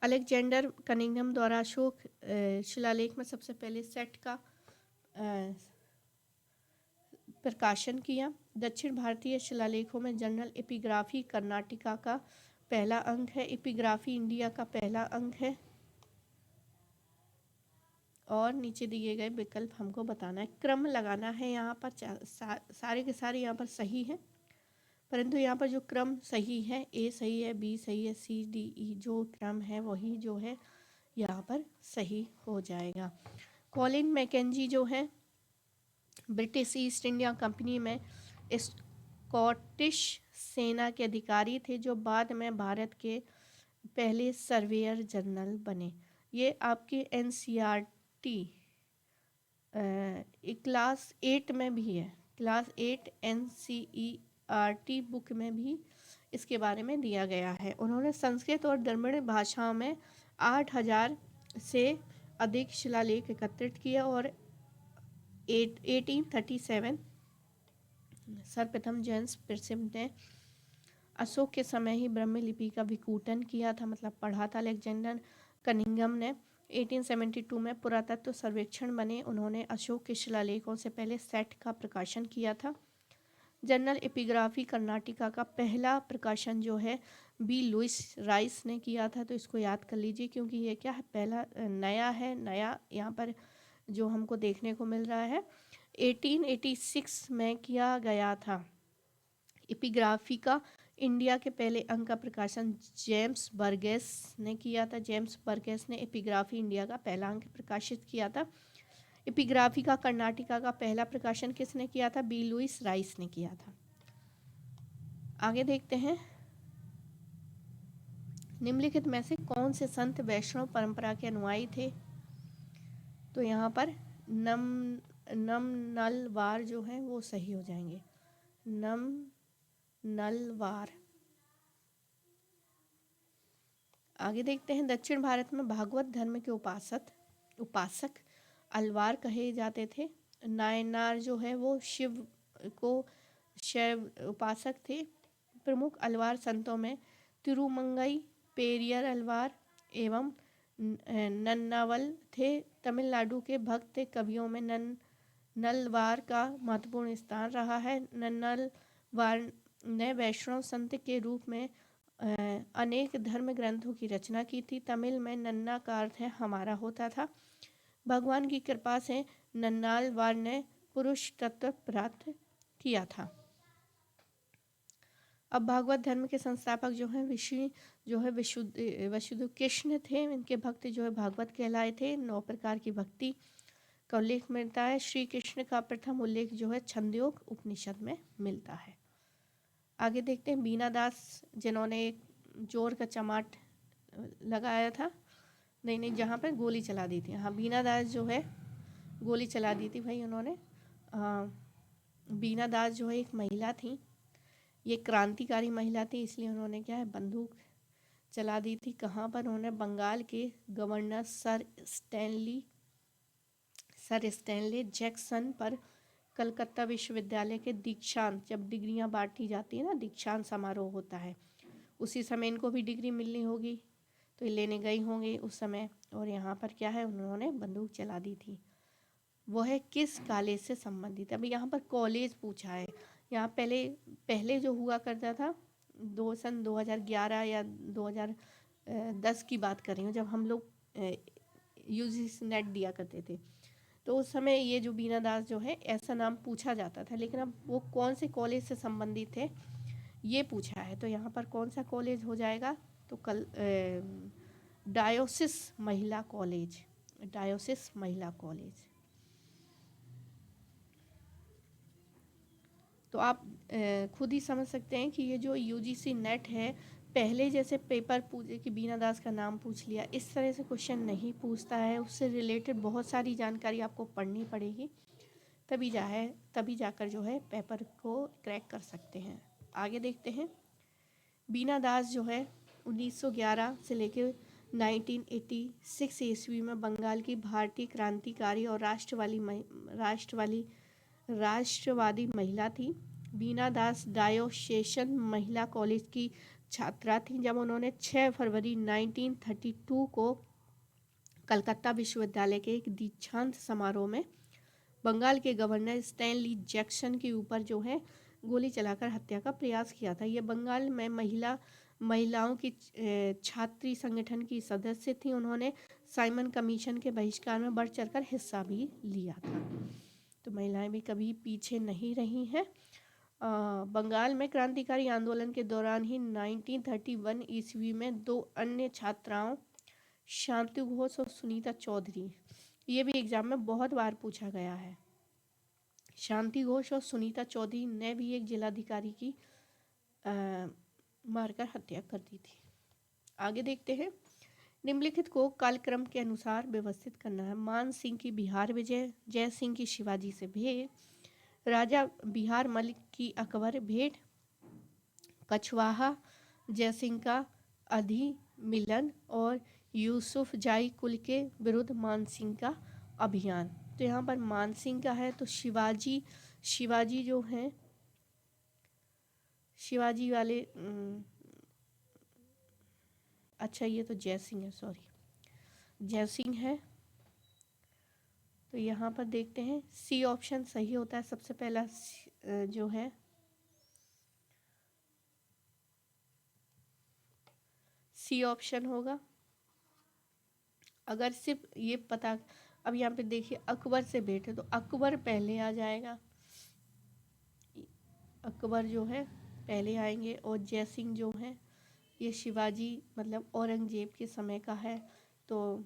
अलेक्जेंडर कनिंघम द्वारा अशोक शिलालेख में सबसे पहले सेट का प्रकाशन किया। दक्षिण भारतीय शिलालेखों में जनरल एपिग्राफी कर्नाटिका का पहला अंग है, एपिग्राफी इंडिया का पहला अंग है, और नीचे दिए गए विकल्प हमको बताना है, क्रम लगाना है। यहाँ पर सारे के सारे यहाँ पर सही हैं, परंतु यहाँ पर जो क्रम सही है, ए सही है, बी सही है, सी डी ई जो क्रम है वही जो है यहाँ पर सही हो जाएगा। कॉलिन मैकेंजी जो है ब्रिटिश ईस्ट इंडिया कंपनी में स्कॉटिश सेना के अधिकारी थे, जो बाद में भारत के पहले सर्वेयर जनरल बने। ये आपके NCERT क्लास 8 में भी है, क्लास 8 NCERT बुक में भी इसके बारे में दिया गया है। उन्होंने संस्कृत और द्रविड़ भाषाओं में 8,000 से अधिक शिलालेख एकत्रित किया और 1837 सर्वप्रथम जेम्स प्रिस्प ने अशोक के समय ही ब्राह्मी लिपि का विकूटन किया था, मतलब पढ़ा था। अलेक्जेंडर कनिंघम ने 1872 में पुरातत्व सर्वेक्षण बने, उन्होंने अशोक के शिलालेखों से पहले सेट का प्रकाशन किया था। जनरल एपिग्राफी कर्नाटिका का पहला प्रकाशन जो है बी लुइस राइस ने किया था, तो इसको याद कर लीजिए क्योंकि ये क्या है, पहला नया है, नया यहाँ पर जो हमको देखने को मिल रहा है। 1886 में किया गया था। एपिग्राफी का इंडिया के पहले अंक का प्रकाशन जेम्स बर्गेस ने किया था। जेम्स बर्गेस ने एपिग्राफी इंडिया का पहला अंक प्रकाशित किया था। एपिग्राफी का कर्नाटिका का पहला प्रकाशन किसने किया था? बी लुइस राइस ने किया था। आगे देखते हैं, निम्नलिखित में से कौन से संत वैष्णव परंपरा के अनुयायी थे? तो यहाँ पर नलवार जो है वो सही हो जाएंगे, नलवार। आगे देखते हैं, दक्षिण भारत में भागवत धर्म के उपासक अलवार कहे जाते थे। नायनार जो है वो शिव उपासक थे। प्रमुख अलवार संतों में तिरुमंगई पेरियर अलवार एवं नन्नावल थे। तमिलनाडु के भक्त कवियों में नलवार का महत्वपूर्ण स्थान रहा है। नन्नालवार ने वैष्णव संत के रूप में अनेक धर्म ग्रंथों की रचना की थी। तमिल में नन्ना का अर्थ है हमारा होता था। भगवान की कृपा से नन्नालवार ने पुरुष तत्व प्राप्त किया था। अब भागवत धर्म के संस्थापक जो है वसुदेव कृष्ण थे। इनके भक्त जो है भागवत कहलाए थे। 9 प्रकार की भक्ति का उल्लेख मिलता है। श्री कृष्ण का प्रथम उल्लेख जो है छंदोग उपनिषद में मिलता है। आगे देखते हैं, बीना दास जिन्होंने एक जोर का चमाट लगाया था, नहीं जहाँ पर गोली चला दी थी, हाँ बीना दास जो है गोली चला दी थी भाई उन्होंने। बीना दास जो है एक महिला थी, ये क्रांतिकारी महिला थी, इसलिए उन्होंने क्या है बंदूक चला दी थी। कहाँ पर? उन्होंने बंगाल के गवर्नर सर स्टैनली जैक्सन पर कलकत्ता विश्वविद्यालय के दीक्षांत, जब डिग्रियां बांटी जाती है ना, दीक्षांत समारोह होता है, उसी समय इनको भी डिग्री मिलनी होगी, तो ये लेने गई होंगी उस समय, और यहाँ पर क्या है उन्होंने बंदूक चला दी थी। वह किस कॉलेज से संबंधित है? अभी यहाँ पर कॉलेज पूछा है। यहाँ पहले जो हुआ करता था, सन 2011 या 2010 की बात कर रही हूँ, जब हम लोग UGC नेट दिया करते थे, तो उस समय ये जो बीना दास जो है ऐसा नाम पूछा जाता था, लेकिन अब वो कौन से कॉलेज से संबंधित थे ये पूछा है। तो यहाँ पर कौन सा कॉलेज हो जाएगा? तो डायोसिस महिला कॉलेज। तो आप खुद ही समझ सकते हैं कि ये जो UGC नेट है पहले जैसे पेपर पूछे कि बीना दास का नाम पूछ लिया, इस तरह से क्वेश्चन नहीं पूछता है। उससे रिलेटेड बहुत सारी जानकारी आपको पढ़नी पड़ेगी, तभी जाकर जो है पेपर को क्रैक कर सकते हैं। आगे देखते हैं। बीना दास जो है 1911 से लेकर 1986 ईस्वी में बंगाल की भारतीय क्रांतिकारी और राष्ट्रवादी महिला थी। बीना दास डायोसेशन महिला कॉलेज की छात्रा थी जब उन्होंने 6 फरवरी 1932 को कलकत्ता विश्वविद्यालय के एक दीक्षांत समारोह में बंगाल के गवर्नर स्टैनली जैक्सन के ऊपर जो है गोली चलाकर हत्या का प्रयास किया था। ये बंगाल में महिलाओं की छात्री संगठन की सदस्य थी। उन्होंने साइमन कमीशन के बहिष्कार में बढ़ चढ़कर हिस्सा भी लिया था। तो महिलाएं भी कभी पीछे नहीं रही हैं। बंगाल में क्रांतिकारी आंदोलन के दौरान ही 1931 ईस्वी में 2 अन्य छात्राओं शांति घोष और सुनीता चौधरी, ये भी एग्जाम में बहुत बार पूछा गया है। शांति घोष और सुनीता चौधरी ने भी एक जिलाधिकारी की मारकर हत्या कर दी थी। आगे देखते हैं। निम्नलिखित को कालक्रम के अनुसार व्यवस्थित करना है। मान सिंह की बिहार विजय, जय सिंह की शिवाजी से भेंट, राजा बिहार मलिक की अकबर भेंट, कछवाहा जय सिंह का अधिमिलन और यूसुफ जाई कुल के विरुद्ध मानसिंह का अभियान। तो यहाँ पर मानसिंह का है तो शिवाजी जो हैं, शिवाजी वाले अच्छा ये तो जय सिंह है, सॉरी जय सिंह है। तो यहाँ पर देखते हैं सी ऑप्शन सही होता है। सबसे पहला जो है सी ऑप्शन होगा। अगर सिर्फ ये पता, अब यहाँ पे देखिए अकबर से भेंट है तो अकबर पहले आ जाएगा, अकबर जो है पहले आएंगे। और जय सिंह जो है ये शिवाजी मतलब औरंगजेब के समय का है तो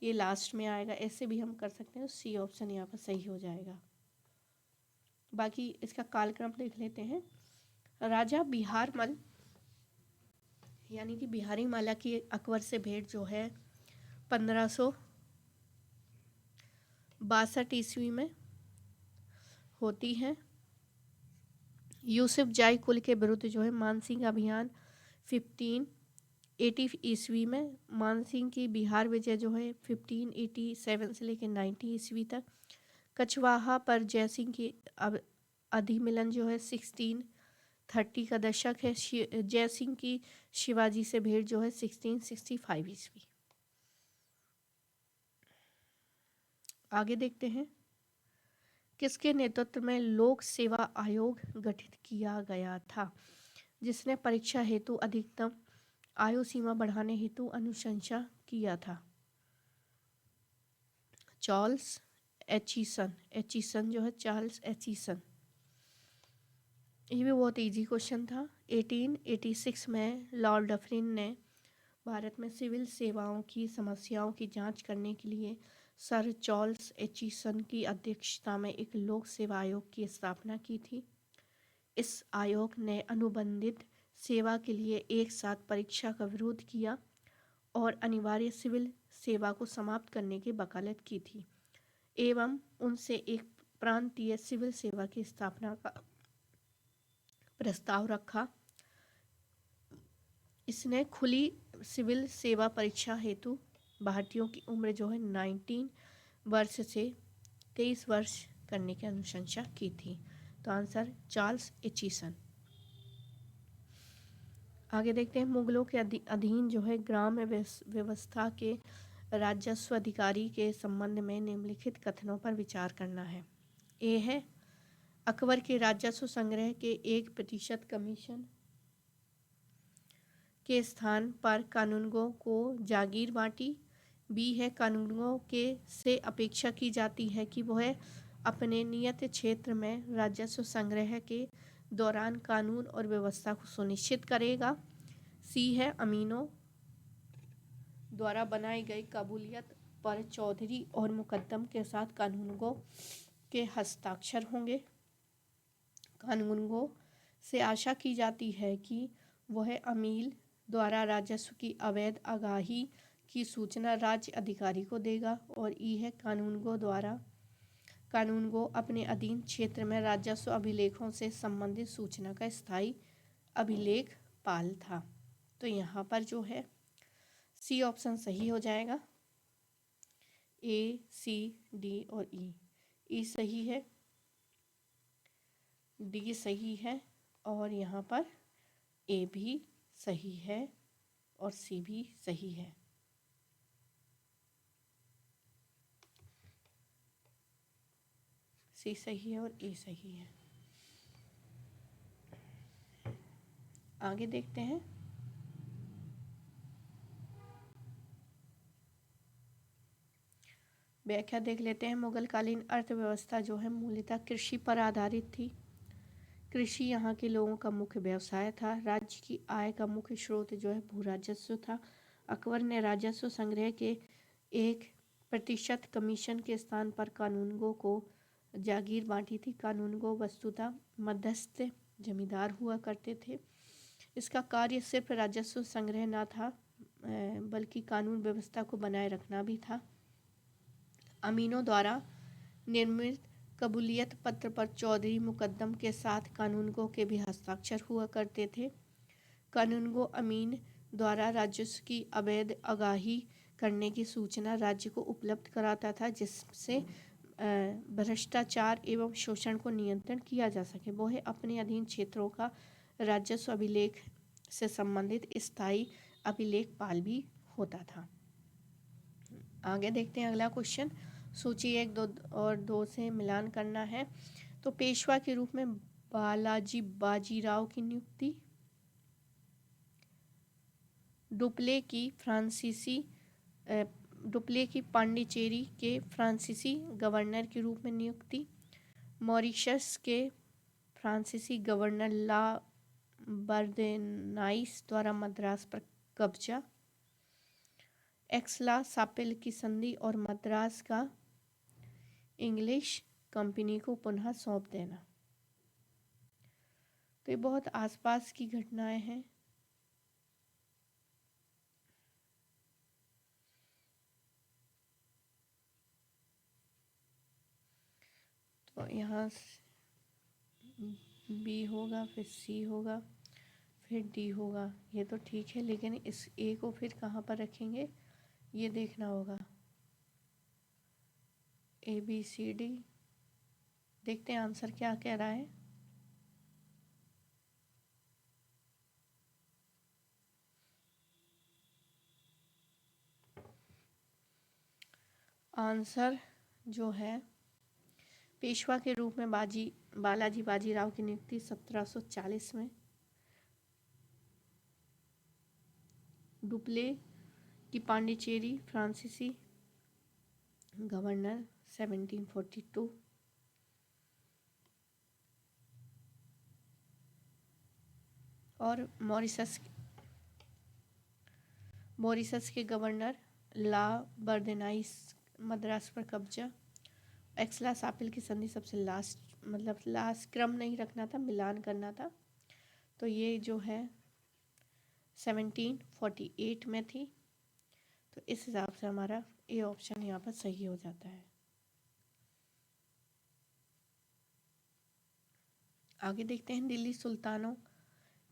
ये लास्ट में आएगा। ऐसे भी हम कर सकते हैं। सी ऑप्शन यहाँ पर सही हो जाएगा। बाकी इसका कालक्रम देख लेते हैं। राजा बिहारमल यानी कि बिहारी माला की अकबर से भेंट जो है 1562 ईस्वी में होती है। यूसुफ जाई कुल के विरुद्ध जो है मानसिंह अभियान 1580 ईस्वी में। मानसिंह की बिहार विजय जो है 1587 से लेकर 90 ईस्वी तक। कछवाहा पर जयसिंह की अधिमिलन जो है 1630 का दशक है। जय सिंह की शिवाजी से भेंट जो है 1665 ईस्वी। आगे देखते हैं। किसके नेतृत्व में लोक सेवा आयोग गठित किया गया था जिसने परीक्षा हेतु अधिकतम आयु सीमा बढ़ाने हेतु अनुशंसा किया था? चार्ल्स एचिसन जो है चार्ल्स एचिसन। ये भी बहुत इजी क्वेश्चन था। 1886 में लॉर्ड डफरिन ने भारत में सिविल सेवाओं की समस्याओं की जांच करने के लिए सर चार्ल्स एचिसन की अध्यक्षता में एक लोक सेवा आयोग की स्थापना की थी। इस आयोग ने अनुबंधित सेवा के लिए एक साथ परीक्षा का विरोध किया और अनिवार्य सिविल सेवा को समाप्त करने की वकालत की थी एवं उनसे एक प्रांतीय सिविल सेवा की स्थापना का प्रस्ताव रखा। इसने खुली सिविल सेवा परीक्षा हेतु भारतीयों की उम्र जो है 19 वर्ष से 23 वर्ष करने की अनुशंसा की थी। तो आंसर चार्ल्स एचिसन। आगे देखते हैं। मुगलों के अधीन जो है ग्राम्य व्यवस्था के राजस्व अधिकारी के संबंध में निम्नलिखित कथनों पर विचार करना है। ए है अकबर के राजस्व संग्रह के 1% कमीशन के स्थान पर कानूनगो को जागीर बांटी। बी है कानूनगो के से अपेक्षा की जाती है कि वह अपने नियत क्षेत्र में राजस्व संग्रह के दौरान कानून और व्यवस्था को सुनिश्चित करेगा। सी है अमीनों द्वारा बनाई गई काबूलियत पर चौधरी और मुकद्दम के साथ कानूनगो के हस्ताक्षर होंगे। कानूनगो से आशा की जाती है कि वह अमील द्वारा राजस्व की अवैध आगाही की सूचना राज्य अधिकारी को देगा और यह कानून को अपने अधीन क्षेत्र में राजस्व अभिलेखों से संबंधित सूचना का स्थायी अभिलेख पाल था। तो यहाँ पर जो है सी ऑप्शन सही हो जाएगा। ए, सी, डी और ई सही है, डी सही है और यहाँ पर ए भी सही है और सी भी सही है। सी सही है और ए सही है। आगे देखते हैं। व्याख्या देख लेते हैं। मुगल कालीन अर्थव्यवस्था जो है मूलतः कृषि पर आधारित थी। कृषि यहाँ के लोगों का मुख्य व्यवसाय था। राज्य की आय का मुख्य स्रोत जो है भू राजस्व था। अकबर ने राजस्व संग्रह के 1% कमीशन के स्थान पर कानूनगो को जागीर बांटी थी। कानूनगो वस्तुतः मध्यस्थ जमींदार हुआ करते थे। इसका कार्य सिर्फ राजस्व संग्रह न था बल्कि कानून व्यवस्था को बनाए रखना भी था। अमीनों द्वारा निर्मित कबूलियत पत्र पर चौधरी मुकद्दम के साथ कानूनगो के भी हस्ताक्षर हुआ करते थे। कानूनगो अमीन द्वारा राजस्व की अवैध आगाही करने की सूचना राज्य को उपलब्ध कराता था, जिससे भ्रष्टाचार एवं शोषण को नियंत्रण किया जा सके। वह अपने अधीन क्षेत्रों का राजस्व अभिलेख से संबंधित स्थायी अभिलेख पाल भी होता था। आगे देखते हैं अगला क्वेश्चन। सूची 1, 2 और 2 से मिलान करना है। तो पेशवा के रूप में बालाजी बाजीराव की नियुक्ति, डुप्ले की पांडिचेरी के फ्रांसीसी गवर्नर के रूप में नियुक्ति, मॉरिशस के फ्रांसीसी गवर्नर ला बर्देनाइस द्वारा मद्रास पर कब्जा, एक्सला सापिल की संधि और मद्रास का इंग्लिश कंपनी को पुनः सौंप देना। तो ये बहुत आसपास की घटनाएं हैं। तो यहाँ बी होगा, फिर सी होगा, फिर डी होगा। ये तो ठीक है, लेकिन इस ए को फिर कहाँ पर रखेंगे ये देखना होगा। ए, बी, सी, डी। देखते हैं आंसर क्या कह रहा है। आंसर जो है पेशवा के रूप में बालाजी बाजीराव की नियुक्ति 1740 में, डुप्ले की पांडिचेरी फ्रांसीसी गवर्नर 1742, और मॉरिशस के गवर्नर ला बर्देनाइस मद्रास पर कब्जा, एक्सला सापिल की संधि सबसे लास्ट, मतलब लास्ट क्रम नहीं रखना था, मिलान करना था। तो ये जो है 1748 में थी। तो इस हिसाब से हमारा ए ऑप्शन यहाँ पर सही हो जाता है। आगे देखते हैं। दिल्ली सुल्तानों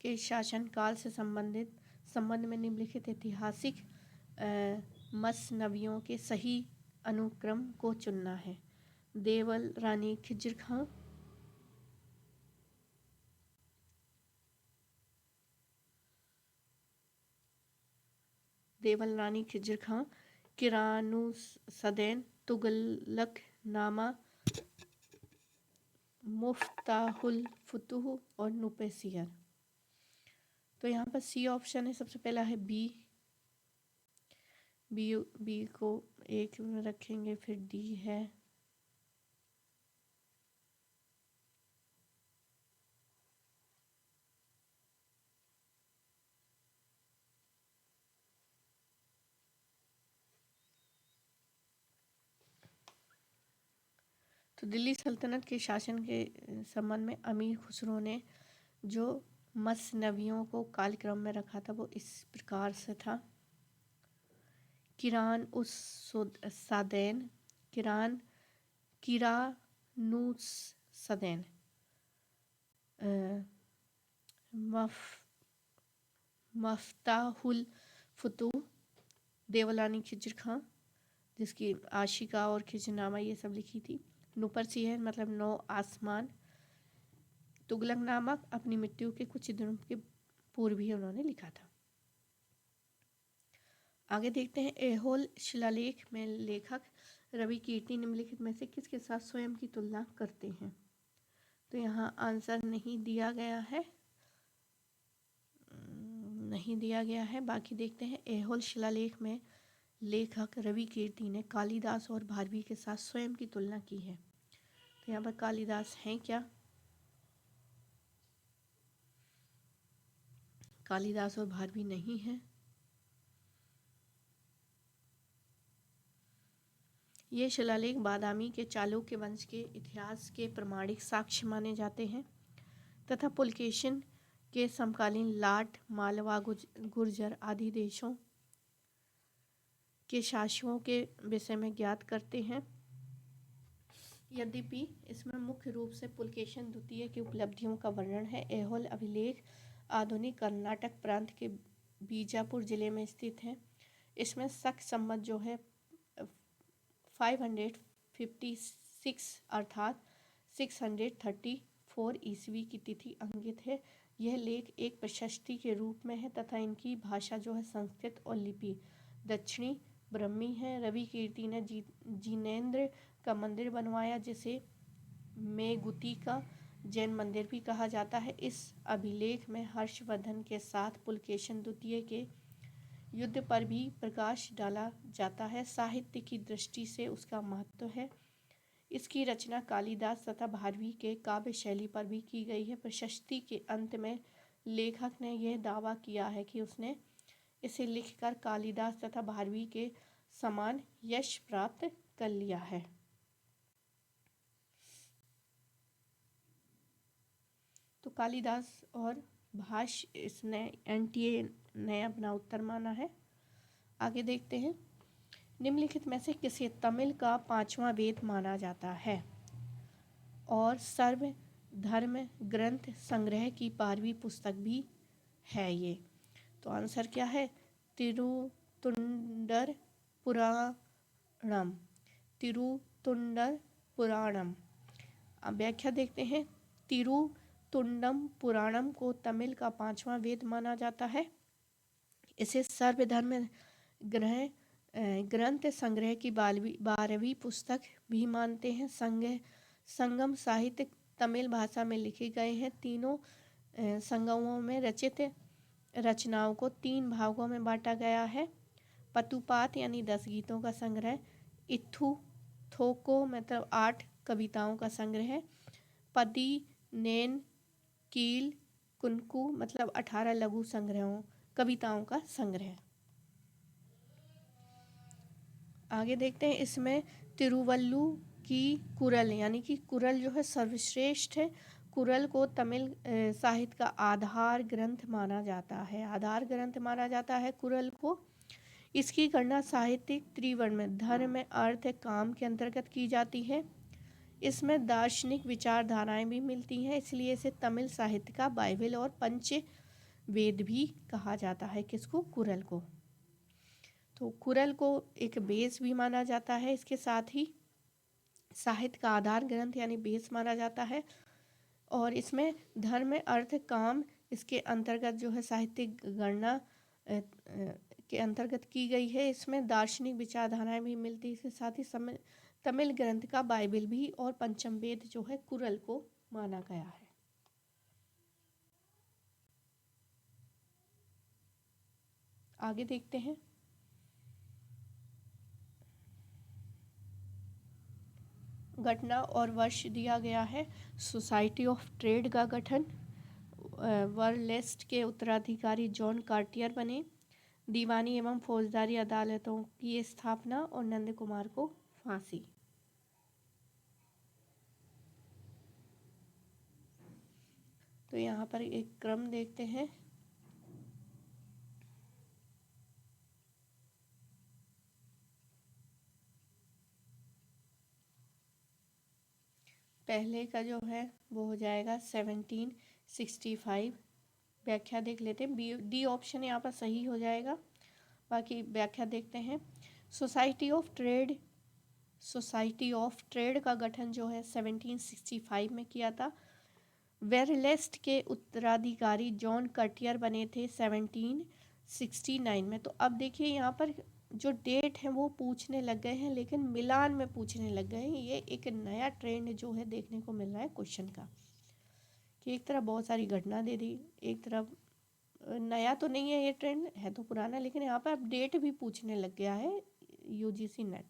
के शासनकाल से संबंध में निम्नलिखित ऐतिहासिक मसनवियों के सही अनुक्रम को चुनना है। देवल रानी खिज्र खां, किरानुसदैन, तुगलक नामा, मुफ्ताहुल फुतूह और नुपेसियर। तो यहाँ पर सी ऑप्शन है। सबसे पहला है बी को एक में रखेंगे, फिर डी है, तो दिल्ली सल्तनत के शासन के संबंध में अमीर खुसरो ने जो मसनवियों को कालक्रम में रखा था वो इस प्रकार से था। किरान उस सादैन, किरान किरानुस सदैन, मफ मफ्ताहुल फतू, देवलानी खिजर खां जिसकी आशिका और खिजरनामा ये सब लिखी थी। नुपर सिंह मतलब नौ आसमान। तुगलक नामक अपनी मृत्यु के कुछ दिनों के पूर्व ही उन्होंने लिखा था। आगे देखते हैं ऐहोल शिलालेख में लेखक रवि कीर्ति निम्नलिखित में से किसके साथ स्वयं की तुलना करते हैं। तो यहाँ आंसर नहीं दिया गया है, बाकी देखते हैं। ऐहोल शिलालेख में लेखक रवि कीर्ति ने कालिदास और भारवी के साथ स्वयं की तुलना की है। तो यहाँ पर कालिदास हैं क्या? कालिदास और भारवी नहीं है। ये शिलालेख बादामी के चालुक्य वंश के इतिहास के प्रमाणिक साक्ष्य माने जाते हैं तथा पुलकेशिन के समकालीन लाट, मालवा, गुर्जर आदि देशों के शासकों के विषय में ज्ञात करते हैं। यद्यपि इसमें मुख्य रूप से पुलकेशिन द्वितीय की उपलब्धियों का वर्णन है। ऐहोल अभिलेख आधुनिक कर्नाटक प्रांत के बीजापुर जिले में स्थित है। इसमें शक संवत जो है 556 अर्थात 634 ईस्वी की तिथि अंकित है। यह लेख एक प्रशस्ति के रूप में है तथा इनकी भाषा जो है संस्कृत और लिपि दक्षिणी ब्रह्मी है। रवि कीर्ति ने जिनेंद्र का मंदिर बनवाया जिसे मेगुती का जैन मंदिर भी कहा जाता है। इस अभिलेख में हर्षवर्धन के साथ पुलकेशिन द्वितीय के युद्ध पर भी प्रकाश डाला जाता है। साहित्य की दृष्टि से उसका महत्व है। इसकी रचना कालिदास तथा भारवी के काव्य शैली पर भी की गई है। प्रशस्ति के अंत में लेखक ने यह दावा किया है कि उसने इसे लिखकर कालिदास तथा भारवी के समान यश प्राप्त कर लिया है। तो कालिदास और भाष्य इसने एनटीए ने अपना उत्तर माना है। आगे देखते हैं। निम्नलिखित में से किसे तमिल का 5वां वेद माना जाता है और सर्व धर्म ग्रंथ संग्रह की 12वीं पुस्तक भी है ये। तो आंसर क्या है? तिरुतुंडर पुराणम। तिरुतुंडर पुराणम। अब व्याख्या देखते हैं। तिरुतुंडम पुराणम को तमिल का 5वां वेद माना जाता है। इसे सर्वधर्म ग्रंथ संग्रह की 12वीं पुस्तक भी मानते हैं। संगम साहित्य तमिल भाषा में लिखे गए हैं। तीनों संगमों में रचित रचनाओं को 3 भागों में बांटा गया है। पतुपात यानी 10 गीतों का संग्रह, इथु थोको मतलब 8 कविताओं का संग्रह, पदी नैन कील कुनकू मतलब 18 लघु संग्रहों कविताओं का संग्रह। आगे देखते हैं। इसमें तिरुवल्लु की कुरल यानी कि कुरल जो है सर्वश्रेष्ठ है। कुरल को तमिल साहित्य का आधार ग्रंथ माना जाता है कुरल को। इसकी गणना साहित्यिक त्रिवर्ण में धर्म, अर्थ, काम के अंतर्गत की जाती है। इसमें दार्शनिक विचारधाराएं भी मिलती हैं, इसलिए इसे तमिल साहित्य का बाइबल और पंच वेद भी कहा जाता है। किसको? कुरल को। तो कुरल को एक बेस भी माना जाता है। इसके साथ ही साहित्य का आधार ग्रंथ यानी बेस माना जाता है। और इसमें धर्म, अर्थ, काम इसके अंतर्गत जो है साहित्यिक गणना के अंतर्गत की गई है। इसमें दार्शनिक विचारधाराएं भी मिलती है। इसके साथ ही तमिल ग्रंथ का बाइबल भी और पंचम वेद जो है कुरल को माना गया है। आगे देखते हैं। घटना और वर्ष दिया गया है। सोसाइटी ऑफ ट्रेड का गठन, वर्लेस्ट के उत्तराधिकारी जॉन कार्टियर बने, दीवानी एवं फौजदारी अदालतों की स्थापना और नंद कुमार को फांसी। तो यहाँ पर एक क्रम देखते हैं। पहले का जो है वो हो जाएगा 1765। व्याख्या देख लेते हैं, बी डी ऑप्शन यहाँ पर सही हो जाएगा। बाकी व्याख्या देखते हैं। सोसाइटी ऑफ ट्रेड का गठन जो है 1765 में किया था। वेरलेस्ट के उत्तराधिकारी जॉन कटियर बने थे 1769 में। तो अब देखिए यहाँ पर जो डेट है वो पूछने लग गए हैं, लेकिन मिलान में पूछने लग गए हैं। ये एक नया ट्रेंड जो है देखने को मिल रहा है क्वेश्चन का, कि एक तरफ बहुत सारी घटना दे दी, एक तरफ नया तो नहीं है, ये ट्रेंड है तो पुराना, लेकिन यहाँ पर अब डेट भी पूछने लग गया है यूजीसी नेट।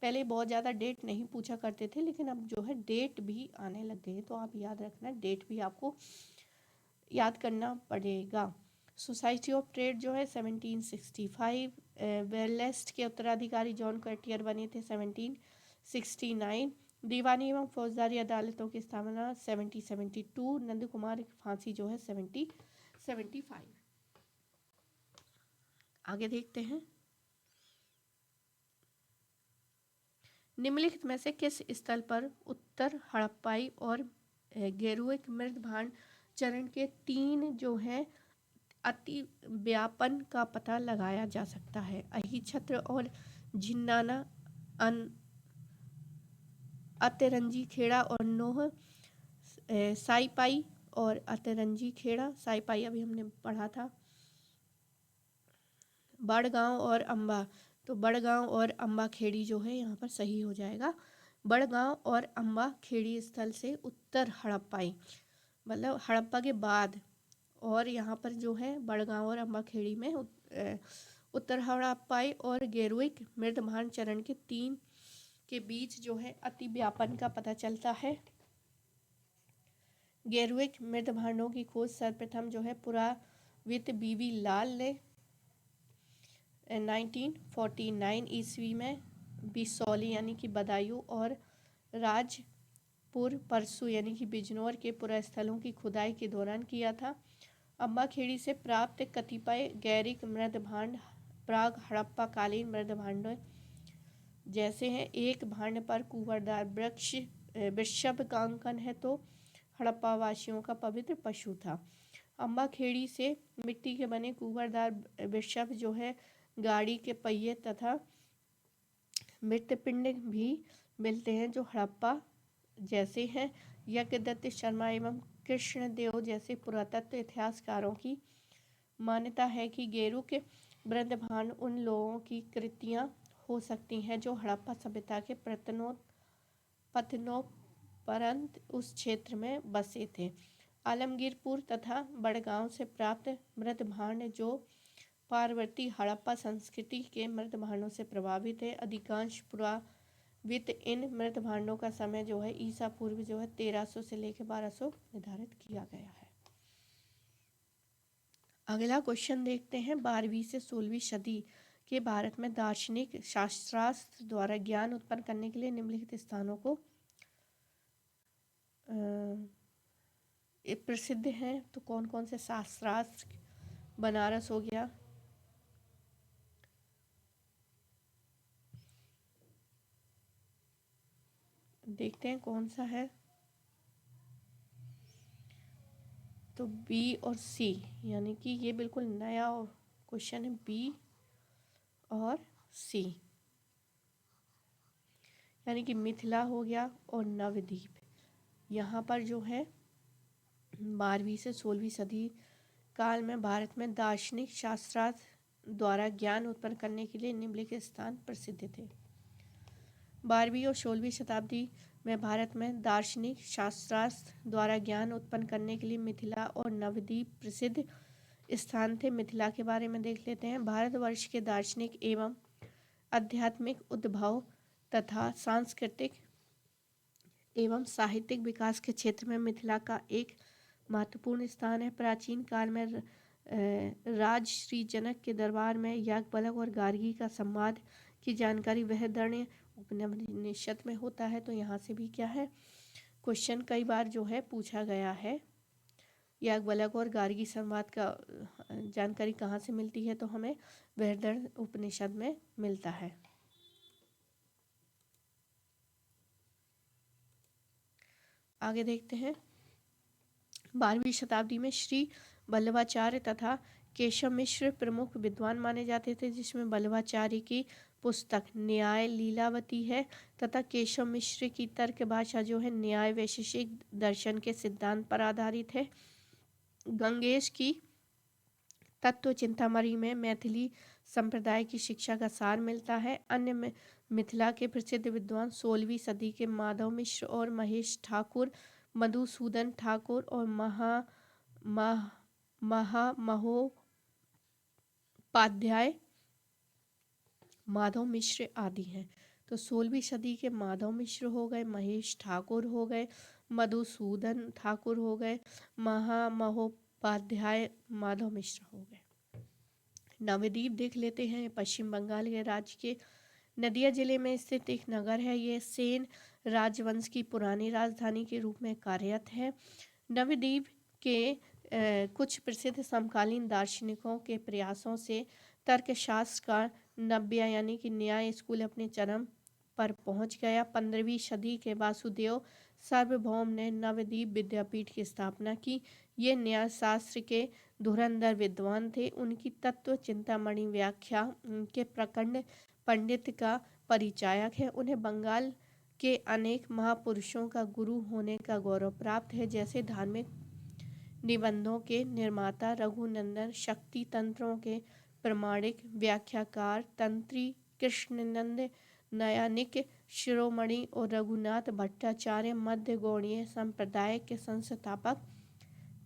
पहले बहुत ज़्यादा डेट नहीं पूछा करते थे, लेकिन अब जो है डेट भी आने लग गए, तो आप याद रखना, डेट भी आपको याद करना पड़ेगा। सोसाइटी ऑफ ट्रेड जो है 1765, वेरलेस्ट के उत्तराधिकारी जॉन कटियर बने थे 1769, दीवानी एवं फौजदारी अदालतों की स्थापना 1772, नंद कुमार की फांसी जो है 1775। आगे देखते हैं। निम्नलिखित में से किस स्थल पर उत्तर हड़प्पाई और गेरुइक मृदभांड चरण के 3 जो है अति व्यापन का पता लगाया जा सकता है? अहिछत्र और झिन्नाना, अतरंजी खेड़ा और नोह, साईपाई और अतरंजी खेड़ा। साईपाई अभी हमने पढ़ा था। बड़गांव और अम्बा, तो बड़गांव और अम्बा खेड़ी जो है यहाँ पर सही हो जाएगा। बड़गांव और अम्बा खेड़ी स्थल से उत्तर हड़प्पाई, मतलब हड़प्पा के बाद, और यहाँ पर जो है बड़गांव और अम्बा खेड़ी में उत्तर हड़प्पाई और गेरुइक मृदभांड चरण के 3 के बीच जो है अति व्यापन का पता चलता है। गेरुइक मृदभांडों की खोज सर्वप्रथम जो है पुरावित बीवी लाल ने 1949 ईस्वी में बिसौली यानी कि बदायूं और राजपुर परसू यानी कि बिजनौर के पुरास्थलों की खुदाई के दौरान किया था। अम्बा खेड़ी से प्राप्त कतिपय गैरिक मृदभांड प्राग हड़प्पा कालीन मृदभांडों जैसे हैं। एक भांड पर कुंवरदार वृषभ का अंकन है, तो हड़प्पा वासियों का पवित्र पशु था। अम्बा खेड़ी से मिट्टी के बने कुंवरदार वृषभ जो है गाड़ी के पहिए तथा मृतपिंड भी मिलते हैं, जो हड़प्पा जैसे हैं। यज्ञदत्त शर्मा एवं कृष्णदेव जैसे पुरातत्व इतिहासकारों की मान्यता है कि गेरू के मृदभांड उन लोगों की कृतियां हो सकती हैं जो हड़प्पा सभ्यता के पतनोपरंत उस क्षेत्र में बसे थे। आलमगीरपुर तथा बड़गांव से प्राप्त मृदभांड जो पार्वती हड़प्पा संस्कृति के मृदभांडों से प्रभावित है। अधिकांश पुरावित इन मृदभांडों का समय जो है ईसा पूर्व जो है 1300 से लेकर 1200 निर्धारित किया गया है। अगला क्वेश्चन देखते हैं। 12वीं से 16वीं सदी के भारत में दार्शनिक शास्त्रार्थ द्वारा ज्ञान उत्पन्न करने के लिए निम्नलिखित स्थानों को प्रसिद्ध हैं। तो कौन कौन से शास्त्रार्थ? बनारस हो गया, देखते हैं कौन सा है। तो बी और सी, यानी कि ये बिल्कुल नया क्वेश्चन है, बी और सी, यानी कि मिथिला हो गया और नवद्वीप। यहाँ पर जो है 12वीं से 16वीं सदी काल में भारत में दार्शनिक शास्त्रार्थ द्वारा ज्ञान उत्पन्न करने के लिए निम्नलिखित स्थान प्रसिद्ध थे। 12वीं और 16वीं शताब्दी में भारत में दार्शनिक शास्त्रार्थ द्वारा ज्ञान उत्पन्न करने के लिए मिथिला और नवद्वीप प्रसिद्ध स्थान थे। मिथिला के बारे में देख लेते हैं। भारतवर्ष के दार्शनिक एवं आध्यात्मिक उद्भव तथा सांस्कृतिक एवं साहित्यिक विकास के क्षेत्र में मिथिला का एक महत्वपूर्ण स्थान है। प्राचीन काल में राज श्री जनक के दरबार में याज्ञवल्क्य और गार्गी का संवाद की जानकारी बृहदारण्यक उपनिषद में होता है। तो यहाँ से भी क्या है क्वेश्चन कई बार जो है पूछा गया है। याज्ञवल्क्य और गार्गी संवाद का जानकारी कहाँ से मिलती है, तो हमें बृहदारण्यक उपनिषद में मिलता है। आगे देखते हैं। 12वीं शताब्दी में श्री वल्लभाचार्य तथा केशव मिश्र प्रमुख विद्वान माने जाते थे, जिसमें वल्लभाचार्य की पुस्तक न्याय लीलावती है तथा केशव मिश्र की तर्क भाषा जो है न्याय वैशेषिक दर्शन के सिद्धांत पर आधारित है। गंगेश की तत्व चिंतामणि में मैथिली संप्रदाय की शिक्षा का सार मिलता है। अन्य मिथिला के प्रसिद्ध विद्वान 16वीं सदी के माधव मिश्र और महेश ठाकुर, मधुसूदन ठाकुर और महामहोपाध्याय माधव मिश्र आदि हैं। तो 16वीं सदी के माधव मिश्र हो गए, महेश ठाकुर हो गए, मधुसूदन ठाकुर हो गए, महामहोपाध्याय माधव मिश्र हो गए। नवद्वीप देख लेते हैं। पश्चिम बंगाल के राज्य के नदिया जिले में स्थित एक नगर है। ये सेन राजवंश की पुरानी राजधानी के रूप में कार्यरत है। नवद्वीप के कुछ प्रसिद्ध समकालीन दार्शनिकों के प्रयासों से तर्कशास्त्र का नव्य यानी कि न्याय स्कूल अपने चरम पर पहुंच गया। 15वीं सदी के वासुदेव सार्वभौम ने नवद्वीप विद्यापीठ की स्थापना की। ये न्यायशास्त्र के धुरंधर विद्वान थे। उनकी तत्व चिंतामणि व्याख्या के प्रखंड पंडित का परिचायक है। उन्हें बंगाल के अनेक महापुरुषों का गुरु होने का गौरव प्राप्त है, जैसे धार्मिक निबंधों के निर्माता रघुनंदन, शक्ति तंत्रों के प्रमाणिक व्याख्याकार तंत्री कृष्णनंद नयानिक शिरोमणि और रघुनाथ भट्टाचार्य, मध्य गौड़ीय संप्रदाय के संस्थापक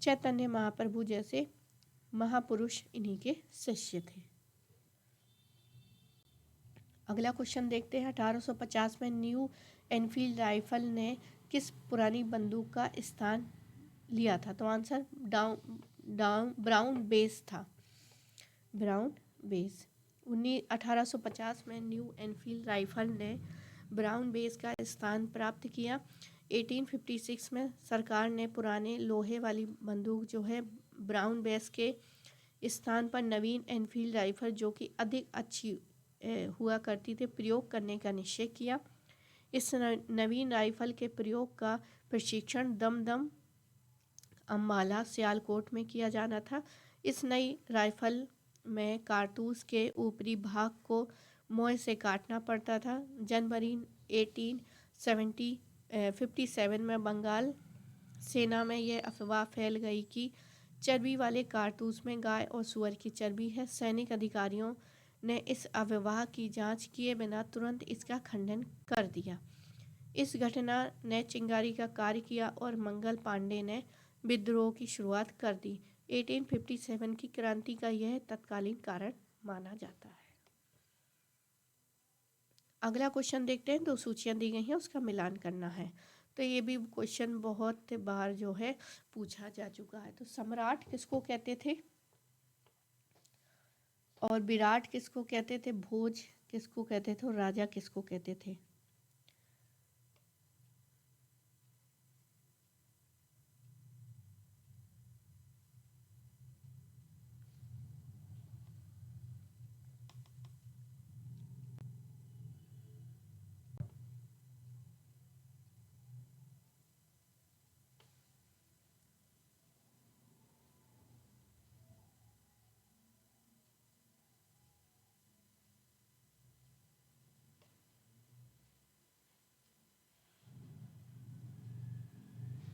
चैतन्य महाप्रभु जैसे महापुरुष इन्हीं के शिष्य थे। अगला क्वेश्चन देखते हैं। 1850 में न्यू एनफील्ड राइफल ने किस पुरानी बंदूक का स्थान लिया था? तो आंसर ब्राउन बेस था। ब्राउन बेस 1850 में न्यू एनफील्ड राइफल ने ब्राउन बेस का स्थान प्राप्त किया। 1856 में सरकार ने पुराने लोहे वाली बंदूक जो है ब्राउन बेस के स्थान पर नवीन एनफील्ड राइफल जो कि अधिक अच्छी हुआ करती थी प्रयोग करने का निश्चय किया। इस नवीन राइफल के प्रयोग का प्रशिक्षण दमदम, अम्बाला, सियालकोट में किया जाना था। इस नई राइफल में कारतूस के ऊपरी भाग को मोह से काटना पड़ता था। जनवरी 1857 में बंगाल सेना में यह अफवाह फैल गई कि चर्बी वाले कारतूस में गाय और सुअर की चर्बी है। सैनिक अधिकारियों ने इस अफवाह की जांच किए बिना तुरंत इसका खंडन कर दिया। इस घटना ने चिंगारी का कार्य किया और मंगल पांडे ने विद्रोह की शुरुआत कर दी। 1857 की क्रांति का यह तत्कालीन कारण माना जाता है। अगला क्वेश्चन देखते हैं। 2 सूचियां दी गई हैं, उसका मिलान करना है। तो ये भी क्वेश्चन बहुत बार जो है पूछा जा चुका है। तो सम्राट किसको कहते थे और विराट किसको कहते थे, भोज किसको कहते थे और राजा किसको कहते थे?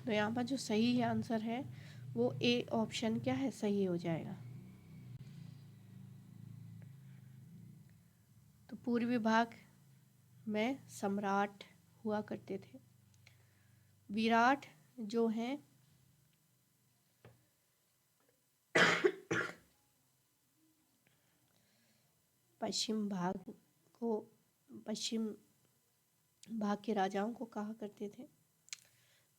तो यहाँ पर जो सही आंसर है वो ए ऑप्शन क्या है, सही हो जाएगा। तो पूर्वी भाग में सम्राट हुआ करते थे। विराट जो है पश्चिम भाग के राजाओं को कहा करते थे।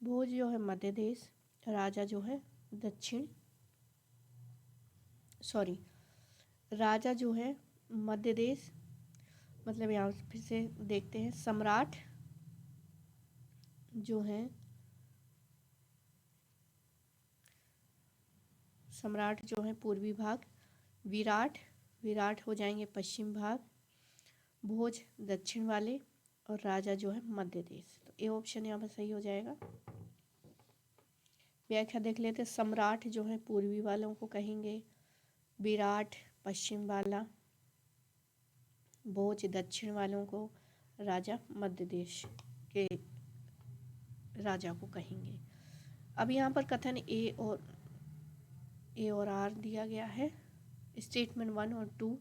भोज जो है मध्य देश, राजा जो है राजा जो है मध्य देश। मतलब यहाँ फिर से देखते हैं। सम्राट जो है सम्राट जो है पूर्वी भाग, विराट विराट हो जाएंगे पश्चिम भाग, भोज दक्षिण वाले, और राजा जो है मध्य देश। तो ए ऑप्शन यहाँ पर सही हो जाएगा। व्याख्या देख लेते। सम्राट जो है पूर्वी वालों को कहेंगे, विराट पश्चिम वाला, भोज दक्षिण वालों को, राजा मध्य देश के राजा को कहेंगे। अब यहाँ पर कथन ए और आर दिया गया है, स्टेटमेंट 1 और 2।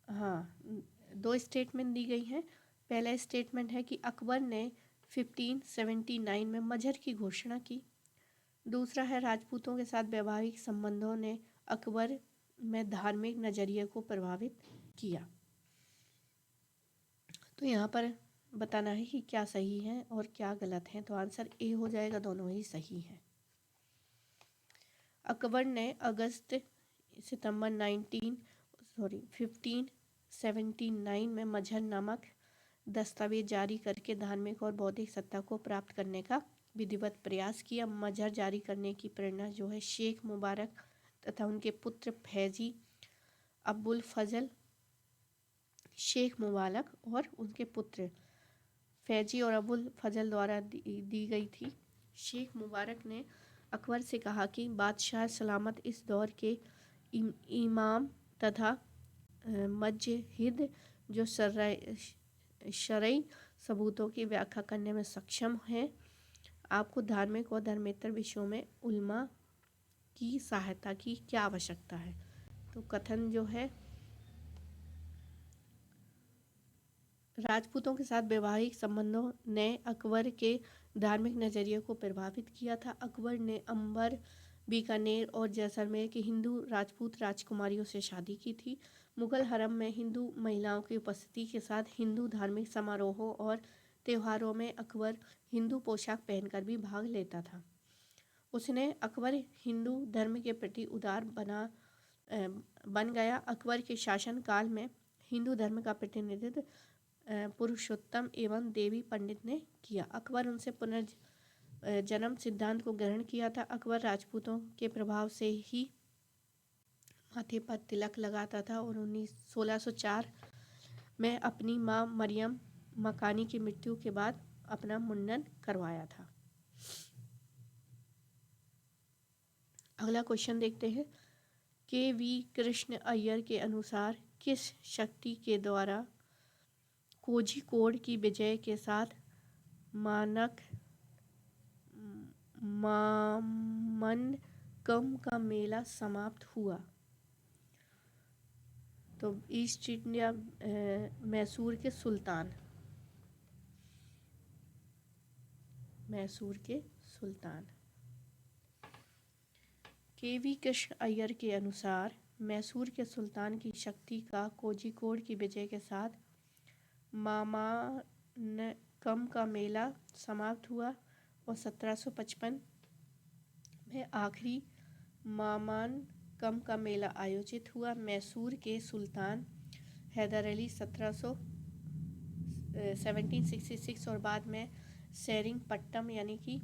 हाँ, 2 स्टेटमेंट दी गई हैं। पहला स्टेटमेंट है कि अकबर ने 1579 में मजहर की घोषणा की। दूसरा है राजपूतों के साथ वैवाहिक संबंधों ने अकबर में धार्मिक नज़रिए को प्रभावित किया। तो यहाँ पर बताना है कि क्या सही है और क्या गलत है। तो आंसर ए हो जाएगा, दोनों ही सही है। अकबर ने सितंबर 1579 में मजहर नामक दस्तावेज जारी करके धार्मिक और बौद्धिक सत्ता को प्राप्त करने का विधिवत प्रयास किया। मजहर जारी करने की प्रेरणा जो है शेख मुबारक तथा उनके पुत्र फैजी अब्बुल फजल, शेख मुबारक और उनके पुत्र फैजी और अबुल फजल द्वारा दी गई थी। शेख मुबारक ने अकबर से कहा कि बादशाह सलामत इस दौर के इमाम तथा मजहिद जो शरई सबूतों की व्याख्या करने में सक्षम हैं, आपको धार्मिक और धर्मेतर विषयों में उलमा की सहायता की क्या आवश्यकता है। तो कथन जो है राजपूतों के साथ वैवाहिक संबंधों ने अकबर के धार्मिक नज़रिए को प्रभावित किया था। अकबर ने अंबर, बीकानेर और जैसलमेर की हिंदू राजपूत राजकुमारियों से शादी की थी। मुगल हरम में हिंदू महिलाओं की उपस्थिति के साथ हिंदू धार्मिक समारोहों और त्योहारों में अकबर हिंदू पोशाक पहनकर भी भाग लेता था। अकबर हिंदू धर्म के प्रति उदार बन गया। अकबर के शासन काल में हिंदू धर्म का प्रतिनिधित्व पुरुषोत्तम एवं देवी पंडित ने किया। अकबर उनसे पुनर्जन्म सिद्धांत को ग्रहण किया था। अकबर राजपूतों के प्रभाव से ही माथे पर तिलक लगाता था और 1604 में अपनी मां मरियम मकानी की मृत्यु के बाद अपना मुंडन करवाया था। अगला क्वेश्चन देखते हैं। के.वी. कृष्ण अय्यर के अनुसार किस शक्ति के द्वारा कोझिकोड की विजय के साथ मामनकम का मेला समाप्त हुआ? तो ईस्ट इंडिया मैसूर के सुल्तान के.वी. कृष्ण अय्यर के अनुसार मैसूर के सुल्तान की शक्ति का कोझिकोड की विजय के साथ मामनकम का मेला समाप्त हुआ और 1755 में आखिरी मामनकम का मेला आयोजित हुआ। मैसूर के सुल्तान हैदर अली 1766 और बाद में सेरिंगपट्टम यानी कि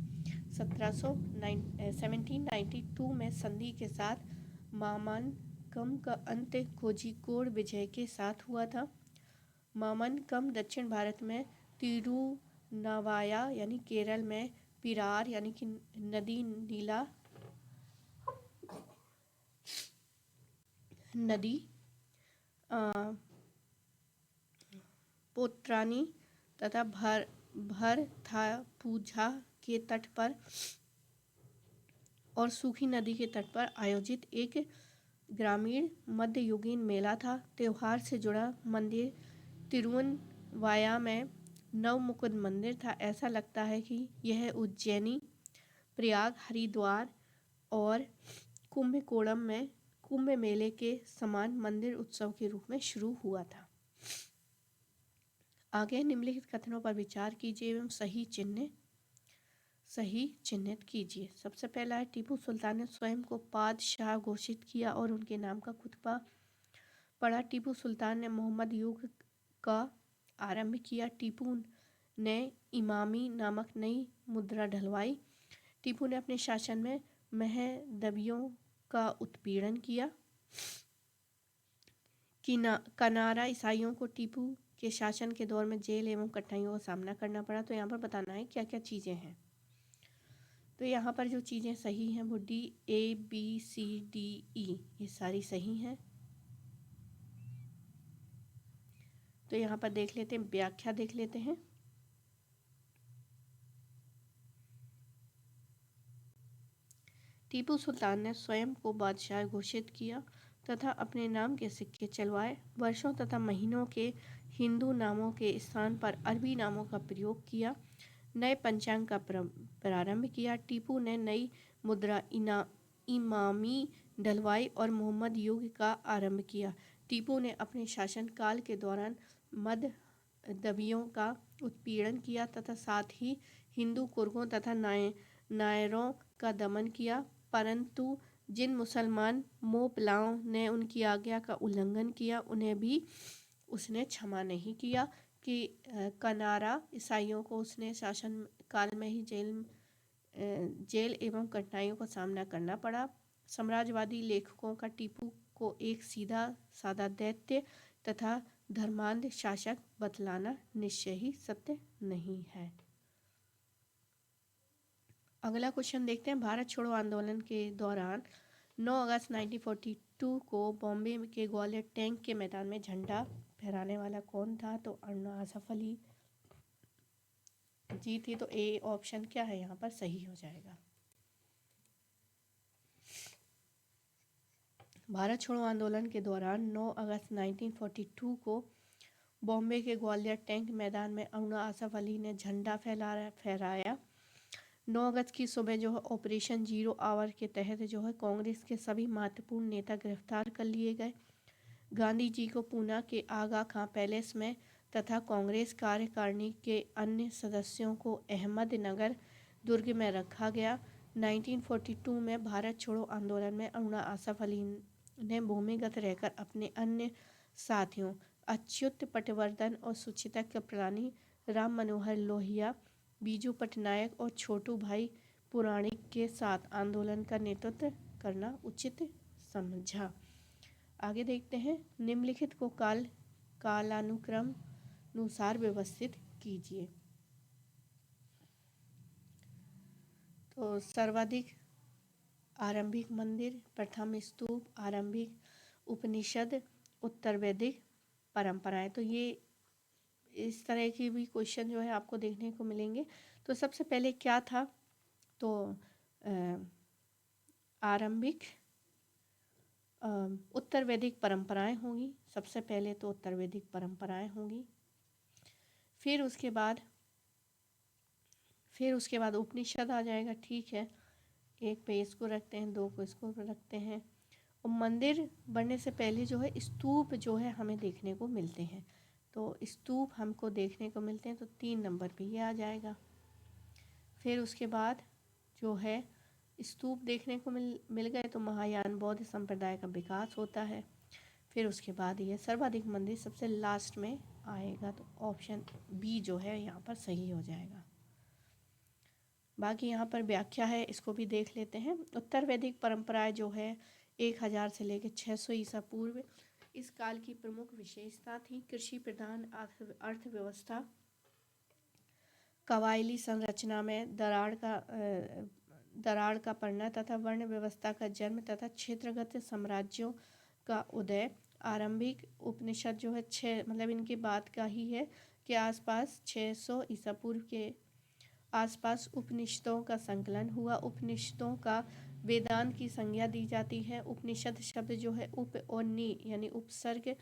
1792 में संधि के साथ मामनकम का अंत कोझिकोड विजय के साथ हुआ था। मामनकम दक्षिण भारत में तिरुनावाया यानी केरल में पिरार यानी कि नदी पोत्रानी तथा भरथापुझा के तट पर और सूखी नदी के तट पर आयोजित एक ग्रामीण मध्ययुगीन मेला था। त्योहार से जुड़ा मंदिर तिरुवनवाया में नवमुकुट मंदिर था। ऐसा लगता है कि यह उज्जैनी, प्रयाग, हरिद्वार और कुंभकोणम में कुंभ मेले के समान मंदिर उत्सव के रूप में शुरू हुआ था। आगे निम्नलिखित कथनों पर विचार कीजिए एवं सही चिन्हित कीजिए। सबसे पहला है टीपू सुल्तान ने स्वयं को पादशाह घोषित किया और उनके नाम का खुतबा पढ़ा। टीपू सुल्तान ने मोहम्मद युग का आरंभ किया। टीपू ने इमामी नामक नई मुद्रा ढलवाई। टीपू ने अपने शासन में महदवियों का उत्पीड़न किया। कनारा ईसाइयों को टीपू के शासन के दौर में जेल एवं कठिनाइयों का सामना करना पड़ा। तो यहाँ पर बताना है क्या क्या चीज़ें हैं। तो यहाँ पर जो चीज़ें सही हैं वो डी, ए, बी, सी, डी, ई, ये सारी सही हैं। तो यहाँ पर देख लेते हैं, व्याख्या देख लेते हैं। टीपू सुल्तान ने स्वयं को बादशाह घोषित किया तथा अपने नाम के सिक्के चलवाए। वर्षों तथा महीनों के हिंदू नामों के स्थान पर अरबी नामों का प्रयोग किया। नए पंचांग का प्रारंभ किया। टीपू ने नई मुद्रा इमामी डलवाई और मोहम्मद युग का आरंभ किया। टीपू ने अपने शासनकाल के दौरान मध्यदवियों का उत्पीड़न किया तथा साथ ही हिंदू कुर्गों तथा नायरों का दमन किया, परंतु जिन मुसलमान मोपलाओं ने उनकी आज्ञा का उल्लंघन किया उन्हें भी उसने क्षमा नहीं किया। कि कनारा ईसाइयों को उसने शासन काल में ही जेल एवं कठिनाइयों का सामना करना पड़ा। साम्राज्यवादी लेखकों का टीपू को एक सीधा साधा दैत्य तथा धर्मांध शासक बतलाना निश्चय ही सत्य नहीं है। अगला क्वेश्चन देखते हैं। भारत छोड़ो आंदोलन के दौरान 9 अगस्त 1942 को बॉम्बे के ग्वालियर टैंक के मैदान में झंडा फहराने वाला कौन था? तो अन्ना आसफ अली जी थी। तो ए ऑप्शन क्या है यहाँ पर सही हो जाएगा। भारत छोड़ो आंदोलन के दौरान 9 अगस्त 1942 को बॉम्बे के ग्वालियर टैंक मैदान में अन्ना आसफ अली ने झंडा फहराया। 9 अगस्त की सुबह जो है ऑपरेशन जीरो आवर के तहत जो है कांग्रेस के सभी महत्वपूर्ण नेता गिरफ्तार कर लिए गए। गांधी जी को पूना के आगा खां पैलेस में तथा कांग्रेस कार्यकारिणी के अन्य सदस्यों को अहमदनगर दुर्ग में रखा गया। 1942 में भारत छोड़ो आंदोलन में अन्ना आसफ अली ने भूमिगत रहकर अपने अन्य साथियों अच्युत पटवर्धन और सुचिता कृपलानी, राम मनोहर लोहिया, बीजू पटनायक और छोटू भाई पुराणिक के साथ आंदोलन का नेतृत्व करना उचित समझा। आगे देखते हैं। निम्नलिखित को कालानुक्रम अनुसार व्यवस्थित कीजिए। तो सर्वाधिक आरंभिक मंदिर, प्रथम स्तूप, आरंभिक उपनिषद, उत्तर वैदिक परंपराएं। तो ये इस तरह की भी क्वेश्चन जो है आपको देखने को मिलेंगे। तो सबसे पहले क्या था? तो आरंभिक उत्तर वैदिक परंपराएं होंगी। सबसे पहले तो उत्तर वैदिक परंपराएं होंगी। फिर उसके बाद उपनिषद आ जाएगा। ठीक है, एक पे इसको रखते हैं, दो को इसको रखते हैं। और मंदिर बनने से पहले जो है स्तूप जो है हमें देखने को मिलते हैं। तो स्तूप हमको देखने को मिलते हैं, तो 3 नंबर पे ये आ जाएगा। फिर उसके बाद जो है स्तूप देखने को मिल गए तो महायान बौद्ध संप्रदाय का विकास होता है। फिर उसके बाद ये सर्वाधिक मंदिर सबसे लास्ट में आएगा। तो ऑप्शन बी जो है यहाँ पर सही हो जाएगा। बाकी यहाँ पर व्याख्या है, इसको भी देख लेते हैं। उत्तर वैदिक परंपराएं जो है 1000 से लेकर 600 ईसा पूर्व इस काल की प्रमुख विशेषता थी। कृषि प्रधान अर्थव्यवस्था, कबायली संरचना में दरार का पड़ना तथा वर्ण व्यवस्था का जन्म तथा क्षेत्रगत साम्राज्यों का उदय। आरंभिक उपनिषद जो है 6 मतलब इनकी बात का ही है कि आसपास 600 ईसा पूर्व के आसपास उपनिषदों का संकलन हुआ। उपनिषदों का वेदांत की संज्ञा दी जाती है। उपनिषद शब्द जो है उप और नी यानी उपसर्ग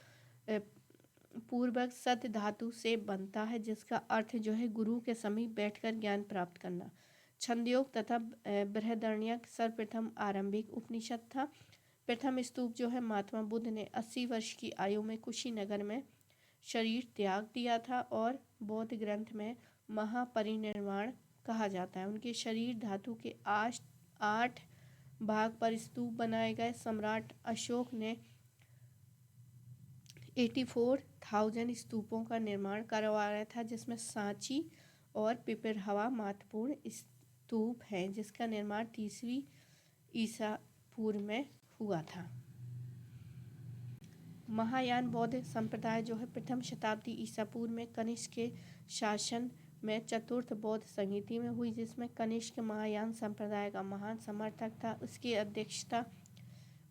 पूर्वक सत धातु से बनता है, जिसका अर्थ जो है गुरु के समीप बैठकर ज्ञान प्राप्त करना। छंदयोग तथा बृहदारण्यक सर्वप्रथम आरंभिक उपनिषद था। प्रथम स्तूप जो है महात्मा बुद्ध ने 80 वर्ष की आयु में कुशीनगर में शरीर त्याग दिया था और बौद्ध ग्रंथ में महापरिनिर्वाण कहा जाता है। उनके शरीर धातु के 8 भाग पर स्तूप बनाए गए। सम्राट अशोक ने 84,000 स्तूपों का निर्माण करवाया था, जिसमें सांची और पिपरहवा महत्वपूर्ण स्तूप हैं, जिसका निर्माण 3वीं ईसा पूर्व में हुआ था। महायान बौद्ध संप्रदाय जो है प्रथम शताब्दी ईसा पूर्व में कनिष्क के शासन में चतुर्थ बौद्ध संहिता में हुई, जिसमें कनिष्क महायान संप्रदाय का महान समर्थक था। उसकी अध्यक्षता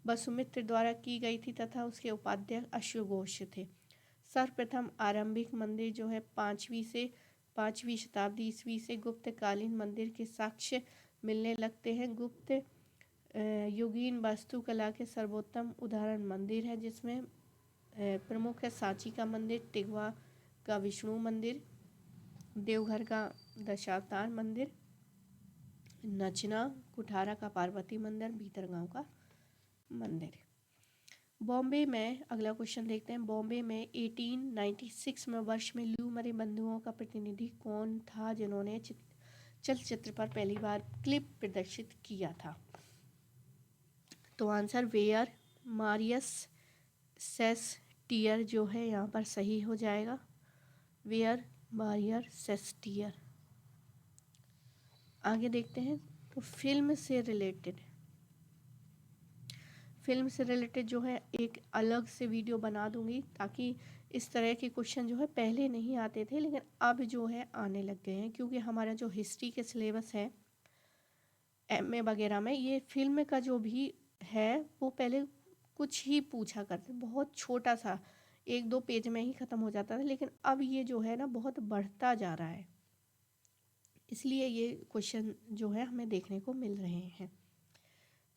वसुमित्र द्वारा की गई थी तथा उसके उपाध्यक्ष अश्वघोष थे। सर्वप्रथम आरंभिक मंदिर जो है 5वीं शताब्दी ईस्वी से गुप्तकालीन मंदिर के साक्ष्य मिलने लगते हैं। गुप्त युगीन वास्तुकला के सर्वोत्तम उदाहरण मंदिर है, जिसमें प्रमुख है सांची का मंदिर, टिगवा का विष्णु मंदिर, देवघर का दशावतार मंदिर, नचना कुठारा का पार्वती मंदिर, भीतरगांव का मंदिर। बॉम्बे में अगला क्वेश्चन देखते हैं। बॉम्बे में 1896 में वर्ष में ल्यूमरे बंधुओं का प्रतिनिधि कौन था जिन्होंने चलचित्र पर पहली बार क्लिप प्रदर्शित किया था? तो आंसर वेयर मारियस सेस्टियर जो है यहाँ पर सही हो जाएगा। वेयर मारियर सेस्टियर। आगे देखते हैं। तो फिल्म से रिलेटेड जो है एक अलग से वीडियो बना दूंगी, ताकि इस तरह के क्वेश्चन जो है पहले नहीं आते थे लेकिन अब जो है आने लग गए हैं, क्योंकि हमारा जो हिस्ट्री के सिलेबस है एमए वगैरह में ये फिल्म का जो भी है वो पहले कुछ ही पूछा करते, बहुत छोटा सा 1-2 पेज में ही ख़त्म हो जाता था, लेकिन अब ये जो है ना बहुत बढ़ता जा रहा है, इसलिए ये क्वेश्चन जो है हमें देखने को मिल रहे हैं।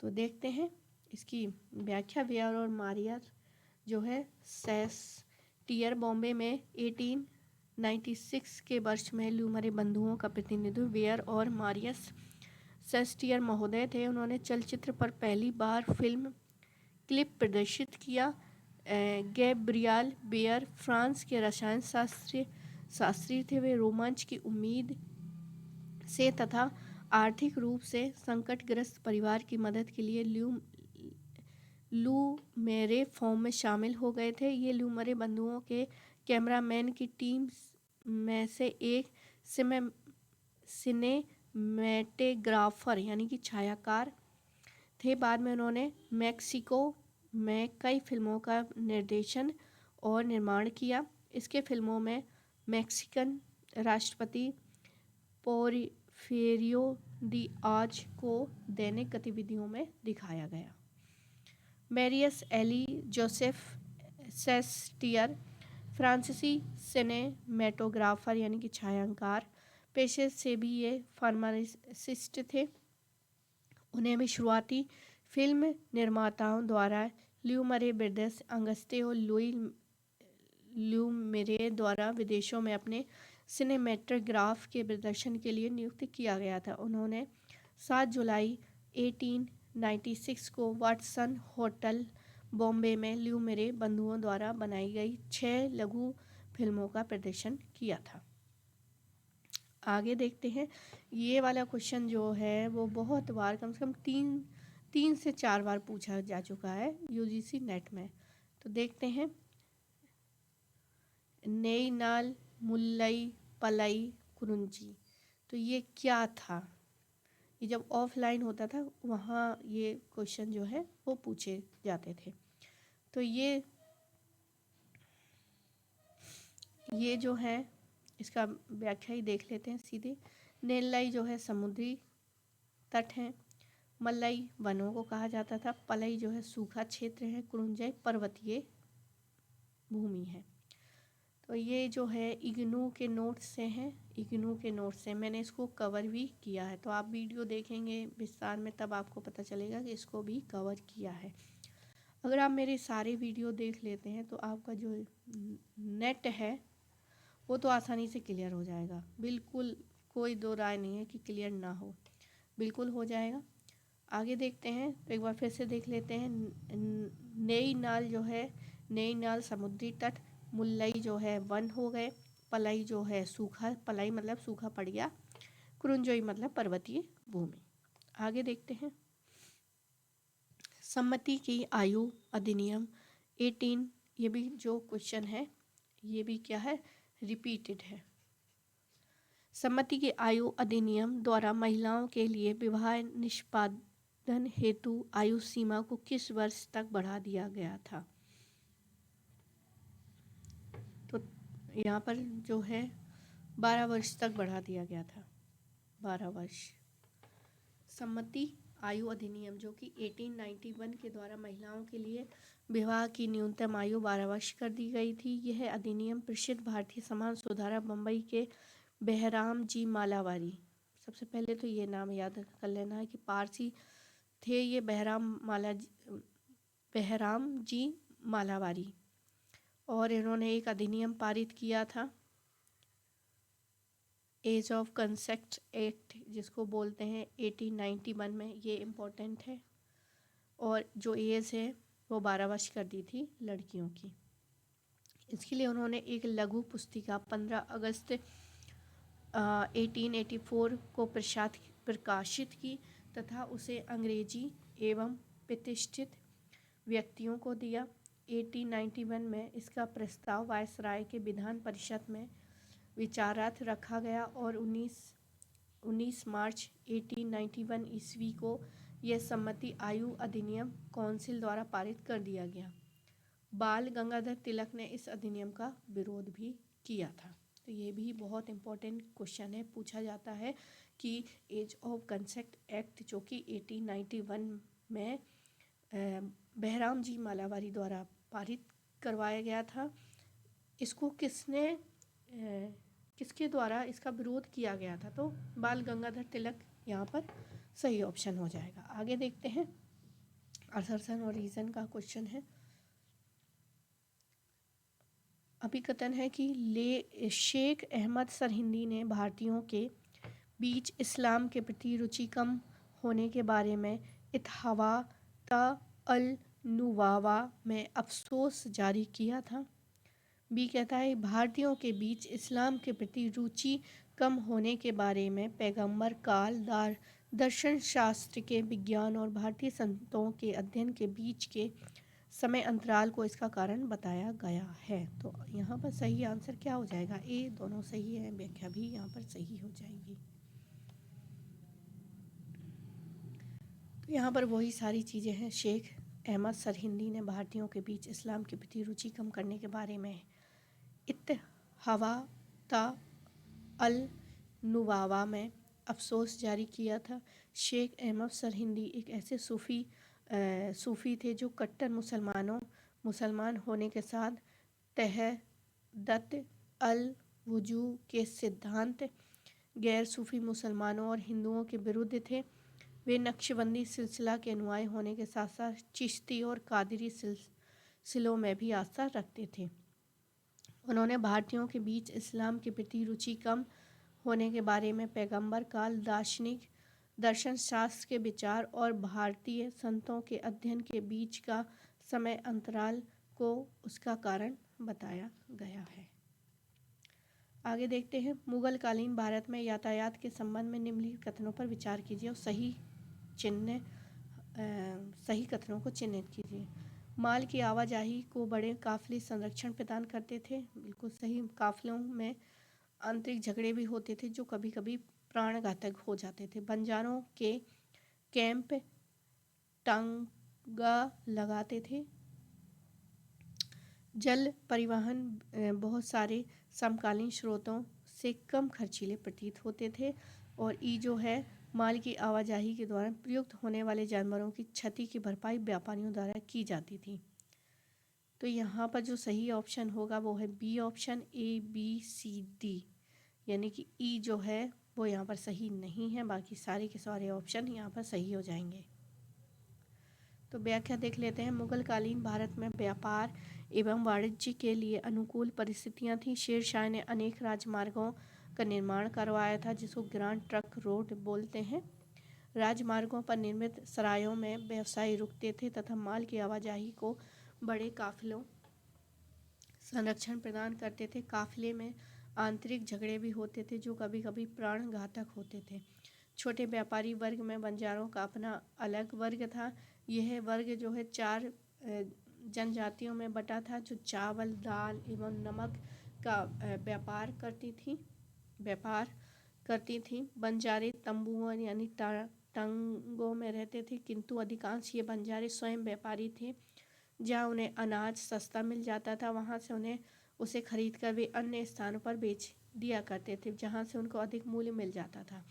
तो देखते हैं इसकी व्याख्या। वेयर और मारियर जो है सेस्टियर बॉम्बे में 1896 के वर्ष में ल्यूमरे बंधुओं का प्रतिनिधित्व वेयर और मारियस सेस्टियर महोदय थे। उन्होंने चलचित्र पर पहली बार फिल्म क्लिप प्रदर्शित किया। गैब्रियल बेयर फ्रांस के रसायन शास्त्री थे। वे रोमांच की उम्मीद से तथा आर्थिक रूप से संकटग्रस्त परिवार की मदद के लिए ल्यूमेरे फॉर्म में शामिल हो गए थे। ये ल्यूमरे बंधुओं के कैमरामैन की टीम में से एक सिनेमेटोग्राफर यानी कि छायाकार थे। बाद में उन्होंने मेक्सिको में कई फिल्मों का निर्देशन और निर्माण किया। इसके फिल्मों में मैक्सिकन राष्ट्रपति पोर्फिरियो दिआज को दैनिक गतिविधियों में दिखाया गया। मैरियस एली जोसेफ सेस्टियर फ्रांसीसी सिनेमेटोग्राफर यानी कि छायांकार पेशे से भी ये फार्मासिस्ट थे। उन्हें भी शुरुआती फिल्म निर्माताओं द्वारा ल्यूमरे ब्रदर्स अंगस्ते लुई ल्यूमेरे द्वारा विदेशों में अपने सिनेमेटोग्राफ के प्रदर्शन के लिए नियुक्त किया गया था। उन्होंने 7 जुलाई 1896 को वाटसन होटल बॉम्बे में ल्यूमेरे बंधुओं द्वारा बनाई गई 6 लघु फिल्मों का प्रदर्शन किया था। आगे देखते हैं। ये वाला क्वेश्चन जो है वो बहुत बार, कम से कम 3 से 4 बार पूछा जा चुका है यूजीसी नेट में। तो देखते हैं। नई नाल मुल्लई पलई कुरुंची, तो ये क्या था? ये जब ऑफलाइन होता था वहाँ ये क्वेश्चन जो है वो पूछे जाते थे। तो ये जो है इसका व्याख्या ही देख लेते हैं सीधे। नेल्लाई जो है समुद्री तट है, मल्लई वनों को कहा जाता था, पलई जो है सूखा क्षेत्र है, कुरुंजई पर्वतीय भूमि है। तो ये जो है इग्नू के नोट्स से हैं, इग्नू के नोट्स से मैंने इसको कवर भी किया है। तो आप वीडियो देखेंगे विस्तार में तब आपको पता चलेगा कि इसको भी कवर किया है। अगर आप मेरे सारे वीडियो देख लेते हैं तो आपका जो नेट है वो तो आसानी से क्लियर हो जाएगा। बिल्कुल कोई दो राय नहीं है कि क्लियर ना हो, बिल्कुल हो जाएगा। आगे देखते हैं। तो एक बार फिर से देख लेते हैं। नई नाल जो है, नई नाल समुद्री तट, मुल्लई जो है वन हो गए, पलई जो है सूखा, पलई मतलब सूखा पड़ गया, कुरुंजोई मतलब पर्वतीय भूमि। आगे देखते हैं। सम्मति की आयु अधिनियम 18, ये भी जो क्वेश्चन है ये भी क्या है, रिपीटेड है। सम्मति की आयु अधिनियम द्वारा महिलाओं के लिए विवाह निष्पादन संवर्धन हेतु आयु सीमा को किस वर्ष तक बढ़ा दिया गया था? तो यहाँ पर जो है 12 वर्ष तक बढ़ा दिया गया था, 12 वर्ष। सम्मति आयु अधिनियम जो कि 1891 के द्वारा महिलाओं के लिए विवाह की न्यूनतम आयु 12 वर्ष कर दी गई थी। यह अधिनियम प्रसिद्ध भारतीय समाज सुधारक बम्बई के बहराम जी मालावारी, सबसे पहले तो ये नाम याद कर लेना है कि पारसी थे ये बहराम जी मालावारी, और इन्होंने एक अधिनियम पारित किया था एज ऑफ कंसेंट एक्ट जिसको बोलते हैं 1891 में, ये इम्पोर्टेंट है। और जो एज है वो 12 वर्ष कर दी थी लड़कियों की। इसके लिए उन्होंने एक लघु पुस्तिका 15 अगस्त 1884 को प्रकाशित की तथा उसे अंग्रेजी एवं प्रतिष्ठित व्यक्तियों को दिया। 1891 में इसका प्रस्ताव वायसराय के विधान परिषद में विचारार्थ रखा गया और 19 मार्च 1891 ईस्वी को यह सम्मति आयु अधिनियम काउंसिल द्वारा पारित कर दिया गया। बाल गंगाधर तिलक ने इस अधिनियम का विरोध भी किया था। तो ये भी बहुत इम्पोर्टेंट क्वेश्चन है, पूछा जाता है कि एज ऑफ कंसेंट एक्ट जो कि 1891 में बहराम जी मालावारी द्वारा पारित करवाया गया था, इसको किसके द्वारा इसका विरोध किया गया था? तो बाल गंगाधर तिलक यहाँ पर सही ऑप्शन हो जाएगा। आगे देखते हैं, असर्शन और रीज़न का क्वेश्चन है। अभिकथन है कि शेख अहमद सरहिंदी ने भारतीयों के बीच इस्लाम के प्रति रुचि कम होने के बारे में इत्हावाता अल नुवावा में अफसोस जारी किया था। बी कहता है भारतीयों के बीच इस्लाम के प्रति रुचि कम होने के बारे में पैगंबर काल दर्शन शास्त्र के विज्ञान और भारतीय संतों के अध्ययन के बीच के समय अंतराल को इसका कारण बताया गया है। तो यहाँ पर सही आंसर क्या हो जाएगा? ए, दोनों सही है, व्याख्या भी यहाँ पर सही हो जाएगी। तो यहाँ पर वही सारी चीज़ें हैं। शेख अहमद सरहिंदी ने भारतीयों के बीच इस्लाम के प्रति रुचि कम करने के बारे में इत्हावाता अल नुवावा में अफसोस जारी किया था। शेख अहमद सरहिंदी एक ऐसे सूफ़ी थे जो कट्टर मुसलमान होने के साथ तहदत अल वुजू के सिद्धांत गैर सूफ़ी मुसलमानों और हिंदुओं के विरुद्ध थे। वे नक्शबंदी सिलसिला के अनुयायी होने के साथ साथ चिश्ती और कादरी सिलसिलों में भी आस्था रखते थे। उन्होंने भारतीयों के बीच इस्लाम के प्रति रुचि कम होने के बारे में पैगंबर काल दार्शनिक दर्शन शास्त्र के विचार और भारतीय संतों के अध्ययन के बीच का समय अंतराल को उसका कारण बताया गया है। आगे देखते हैं, मुगल कालीन भारत में यातायात के संबंध में निम्नलिखित कथनों पर विचार कीजिए और सही कथनों को चिन्हित कीजिए। माल की आवाजाही को बड़े काफिले संरक्षण प्रदान करते थे, बिल्कुल सही। काफिलों में आंतरिक झगड़े भी होते थे जो कभी कभी प्राणघातक हो जाते थे। बंजारों के कैंप टांगा लगाते थे। जल परिवहन बहुत सारे समकालीन स्रोतों से कम खर्चीले प्रतीत होते थे। और ई जो है, माल की आवाजाही के दौरान प्रयुक्त होने वाले जानवरों की क्षति की भरपाई व्यापारियों द्वारा की जाती थी। तो यहाँ पर जो सही ऑप्शन होगा वो है बी ऑप्शन, ABCD, यानी कि ई जो है वो यहाँ पर सही नहीं है, बाकी सारे के सारे ऑप्शन यहाँ पर सही हो जाएंगे। तो व्याख्या देख लेते हैं। मुगल कालीन भारत में व्यापार एवं वाणिज्य के लिए अनुकूल परिस्थितियाँ थीं। शेरशाह ने अनेक राजमार्गों का निर्माण करवाया था जिसको ग्रांड ट्रंक रोड बोलते हैं। राजमार्गों पर निर्मित सरायों में व्यवसायी रुकते थे तथा माल की आवाजाही को बड़े काफिलों संरक्षण प्रदान करते थे। काफिले में आंतरिक झगड़े भी होते थे जो कभी कभी प्राण घातक होते थे। छोटे व्यापारी वर्ग में बंजारों का अपना अलग वर्ग था। यह वर्ग जो है 4 जनजातियों में बटा था जो चावल, दाल एवं नमक का व्यापार करती थी। बंजारे तंबुओं यानी तंगों में रहते थे, किंतु अधिकांश ये बंजारे स्वयं व्यापारी थे। जहाँ उन्हें अनाज सस्ता मिल जाता था वहाँ से उन्हें उसे खरीद कर वे अन्य स्थानों पर बेच दिया करते थे जहाँ से उनको अधिक मूल्य मिल जाता था।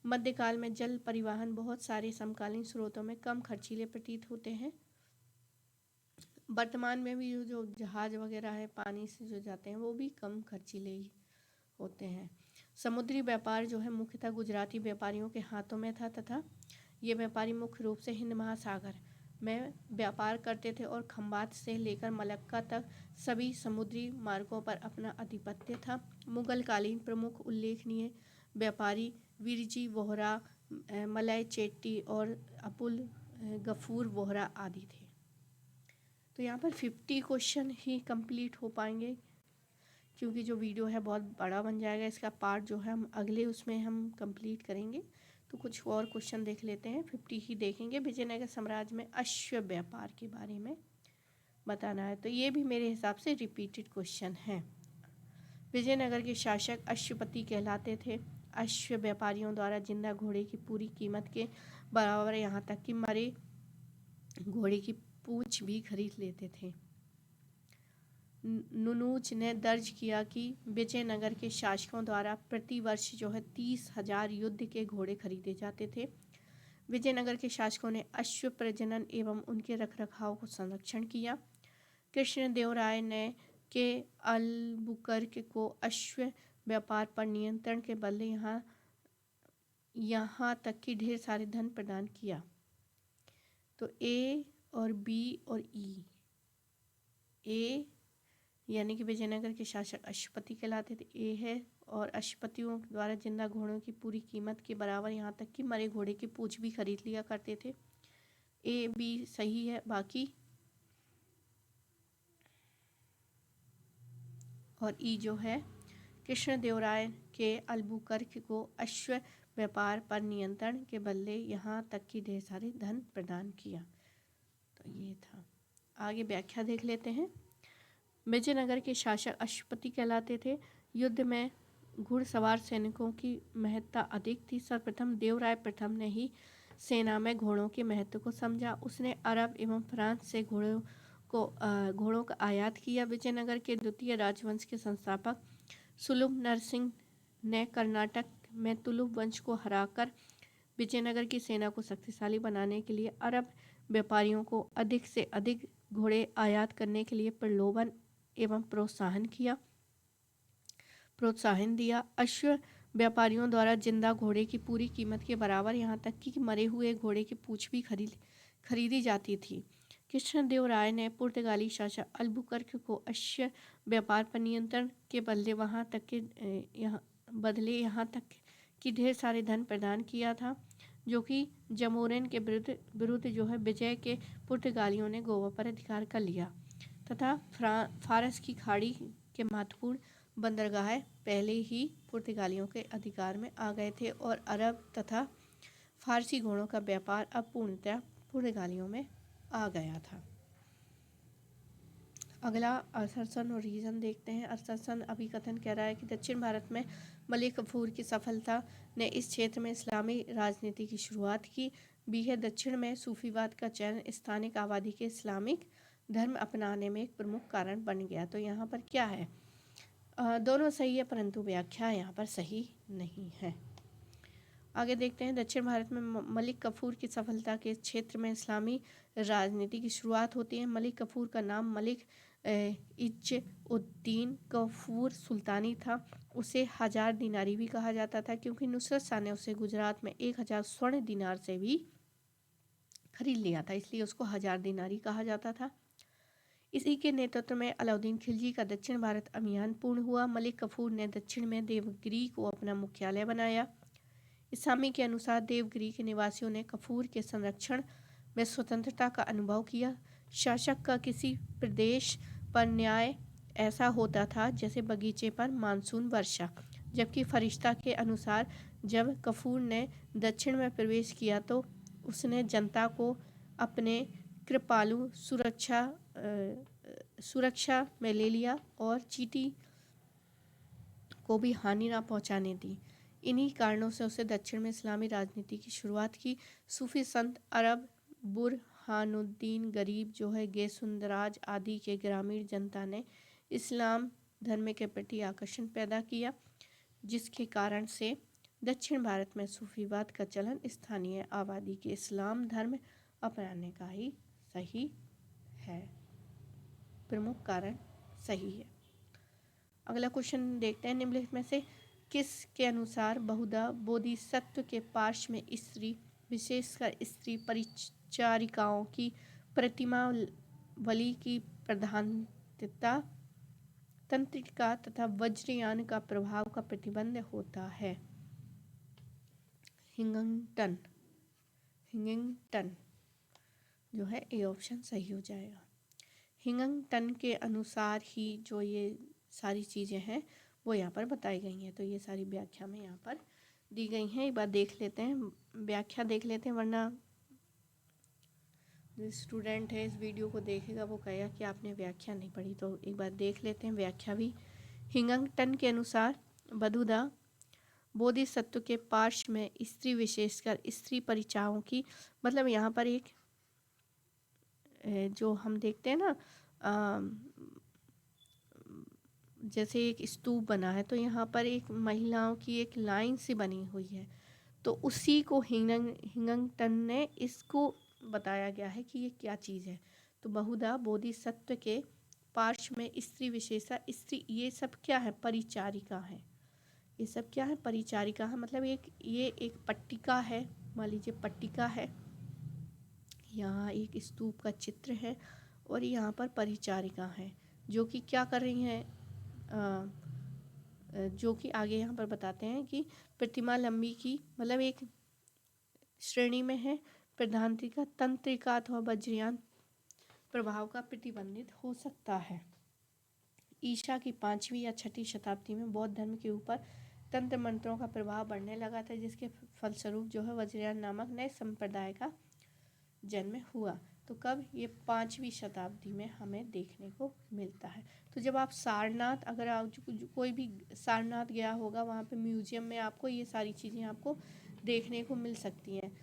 मध्यकाल में जल परिवहन बहुत सारे समकालीन स्रोतों में कम खर्चीले प्रतीत होते हैं। वर्तमान में भी जो जहाज वगैरह है पानी से जो जाते हैं वो भी कम खर्चीले ही होते हैं। समुद्री व्यापार जो है मुख्यतः गुजराती व्यापारियों के हाथों में था तथा ये व्यापारी मुख्य रूप से हिंद महासागर में व्यापार करते थे और खंबात से लेकर मलक्का तक सभी समुद्री मार्गों पर अपना आधिपत्य था। मुगल कालीन प्रमुख उल्लेखनीय व्यापारी वीरजी वोहरा, मलय चेट्टी और अबुल गफूर वोहरा आदि थे। तो यहाँ पर 50 क्वेश्चन ही कंप्लीट हो पाएंगे क्योंकि जो वीडियो है बहुत बड़ा बन जाएगा। इसका पार्ट जो है हम अगले उसमें हम कंप्लीट करेंगे। तो कुछ और क्वेश्चन देख लेते हैं, 50 ही देखेंगे। विजयनगर साम्राज्य में अश्व व्यापार के बारे में बताना है, तो ये भी मेरे हिसाब से रिपीटेड क्वेश्चन है। विजयनगर के शासक अश्वपति कहलाते थे। अश्व व्यापारियों द्वारा जिंदा घोड़े की पूरी कीमत के बराबर, यहाँ तक कि मरे घोड़े की पूंछ भी खरीद लेते थे। नुनूच ने दर्ज किया कि विजयनगर के शासकों द्वारा प्रति वर्ष जो है 30,000 युद्ध के घोड़े खरीदे जाते थे। विजयनगर के शासकों ने अश्व प्रजनन एवं उनके रखरखाव को संरक्षण किया। कृष्णदेवराय ने के अल्बुकर्क को अश्व व्यापार पर नियंत्रण के बदले यहाँ तक कि ढेर सारे धन प्रदान किया। तो ए और बी और ई, ए यानी कि विजयनगर के शासक अश्वपति कहलाते थे, ए है, और अश्वपतियों द्वारा जिंदा घोड़ों की पूरी कीमत के बराबर, यहाँ तक कि मरे घोड़े की पूंछ भी खरीद लिया करते थे। ए बी सही है, बाकी और ई जो है कृष्णदेवराय के अल्बुकर्क को अश्व व्यापार पर नियंत्रण के बदले यहाँ तक कि ढेर सारे धन प्रदान किया। तो ये था। आगे व्याख्या देख लेते हैं। विजयनगर के शासक अश्वपति कहलाते थे। युद्ध में घुड़सवार सैनिकों की महत्ता अधिक थी। सर्वप्रथम देवराय प्रथम ने ही सेना में घोड़ों के महत्व को समझा। उसने अरब एवं फ्रांस से घोड़ों का आयात किया। विजयनगर के द्वितीय राजवंश के संस्थापक सुलभ नरसिंह ने कर्नाटक में तुलुप वंश को हराकर विजयनगर की सेना को शक्तिशाली बनाने के लिए अरब व्यापारियों को अधिक से अधिक घोड़े आयात करने के लिए प्रलोभन एवं प्रोत्साहन दिया। अश्व व्यापारियों द्वारा जिंदा घोड़े की पूरी कीमत के बराबर, यहाँ तक कि मरे हुए घोड़े की पूंछ भी खरीदी जाती थी। कृष्णदेवराय ने पुर्तगाली शासक अल्बुकर्क को अश्व व्यापार पर नियंत्रण के बदले यहाँ तक कि ढेर सारे धन प्रदान किया था, जो कि जमोरिन के विरुद्ध जो है विजय के पुर्तगालियों ने गोवा पर अधिकार कर लिया तथा फारस की खाड़ी के महत्वपूर्ण बंदरगाह पहले ही पुर्तगालियों के अधिकार में आ गए थे और अरब तथा फारसी घोड़ों का व्यापार अब पूर्णतः पुर्तगालियों में आ गया था। अगला असरसन और रीजन देखते हैं। असरसन अभिकथन कह रहा है कि दक्षिण भारत में मलिक कफूर की सफलता ने इस क्षेत्र में इस्लामी राजनीति की शुरुआत की। बी है दक्षिण में सूफीवाद का चयन स्थानिक आबादी के इस्लामिक धर्म अपनाने में एक प्रमुख कारण बन गया। तो यहाँ पर क्या है, दोनों सही है परंतु व्याख्या यहाँ पर सही नहीं है। आगे देखते हैं। दक्षिण भारत में मलिक कफूर की सफलता के क्षेत्र में इस्लामी राजनीति की शुरुआत होती है। मलिक कफूर का नाम मलिक इज्ज-उद-दीन कफूर सुल्तानी था। उसे 1000 दिनारी भी कहा जाता था क्योंकि नुसरत शाह ने उसे गुजरात में 1000 स्वर्ण दिनार से भी खरीद लिया था, इसलिए उसको 1000 दिनारी कहा जाता था। इसी के नेतृत्व में अलाउद्दीन खिलजी का दक्षिण भारत अभियान पूर्ण हुआ। मलिक कफूर ने दक्षिण में देवगिरी को अपना मुख्यालय बनाया। इस्लामी के अनुसार देवगिरी के निवासियों ने कफूर के संरक्षण में स्वतंत्रता का अनुभव किया। शासक का किसी प्रदेश पर न्याय ऐसा होता था जैसे बगीचे पर मानसून वर्षा, जबकि फरिश्ता के अनुसार जब कफूर ने दक्षिण में प्रवेश किया तो उसने जनता को अपने कृपालु सुरक्षा में ले लिया और चीटी को भी हानि न पहुंचाने दी। इन्हीं कारणों से उसे दक्षिण में इस्लामी राजनीति की शुरुआत की। सूफी संत अरब बुरहानुद्दीन गरीब जो है गेसुंदराज आदि के ग्रामीण जनता ने इस्लाम धर्म के प्रति आकर्षण पैदा किया, जिसके कारण से दक्षिण भारत में सूफीवाद का चलन स्थानीय आबादी के इस्लाम धर्म अपनाने का ही सही है, प्रमुख कारण सही है। अगला क्वेश्चन देखते हैं, निम्नलिखित में से किस के अनुसार बहुधा बोधिसत्व के पार्श्व में स्त्री, विशेषकर स्त्री परिचारिकाओं की प्रतिमा बलि की प्रधानता तंत्रिका तथा वज्रयान का प्रभाव का प्रतिबंध होता है? हिंगटन जो है ए ऑप्शन सही हो जाएगा। हिंगटन के अनुसार ही जो ये सारी चीज़ें हैं वो यहाँ पर बताई गई हैं। तो ये सारी व्याख्या में यहाँ पर दी गई हैं। एक बार देख लेते हैं, व्याख्या देख लेते हैं, वरना जो स्टूडेंट है इस वीडियो को देखेगा वो कहेगा कि आपने व्याख्या नहीं पढ़ी। तो एक बार देख लेते हैं व्याख्या भी। हिंगटन के अनुसार बदुदा बोधिसत्व के पार्श्व में स्त्री, विशेषकर स्त्री परिचाओं की, मतलब यहाँ पर एक जो हम देखते हैं ना, जैसे एक स्तूप बना है तो यहाँ पर एक महिलाओं की एक लाइन सी बनी हुई है, तो उसी को हिंगटन ने इसको बताया गया है कि ये क्या चीज़ है। तो बहुधा बोधिसत्व के पार्श्व में स्त्री, विशेषा स्त्री, ये सब क्या है? परिचारिका है। ये सब क्या है? परिचारिका है। मतलब ये एक पट्टिका है, मान लीजिए पट्टिका है, यहाँ एक स्तूप का चित्र है और यहाँ पर परिचारिका है जो कि क्या कर रही हैं, जो कि आगे यहाँ पर बताते हैं कि प्रतिमा लंबी की, मतलब एक श्रेणी में है, प्रधानतिका तंत्रिका अथवा वज्रयान प्रभाव का प्रतिबंधित हो सकता है। ईसा की 5वीं या 6वीं शताब्दी में बौद्ध धर्म के ऊपर तंत्र मंत्रों का प्रभाव बढ़ने लगा था, जिसके फलस्वरूप जो है वज्रयान नामक नए संप्रदाय का जन्म हुआ। तो कब? ये 5वीं शताब्दी में हमें देखने को मिलता है। तो जब आप सारनाथ, अगर आप कोई भी सारनाथ गया होगा, वहाँ पे म्यूजियम में आपको ये सारी चीज़ें आपको देखने को मिल सकती हैं।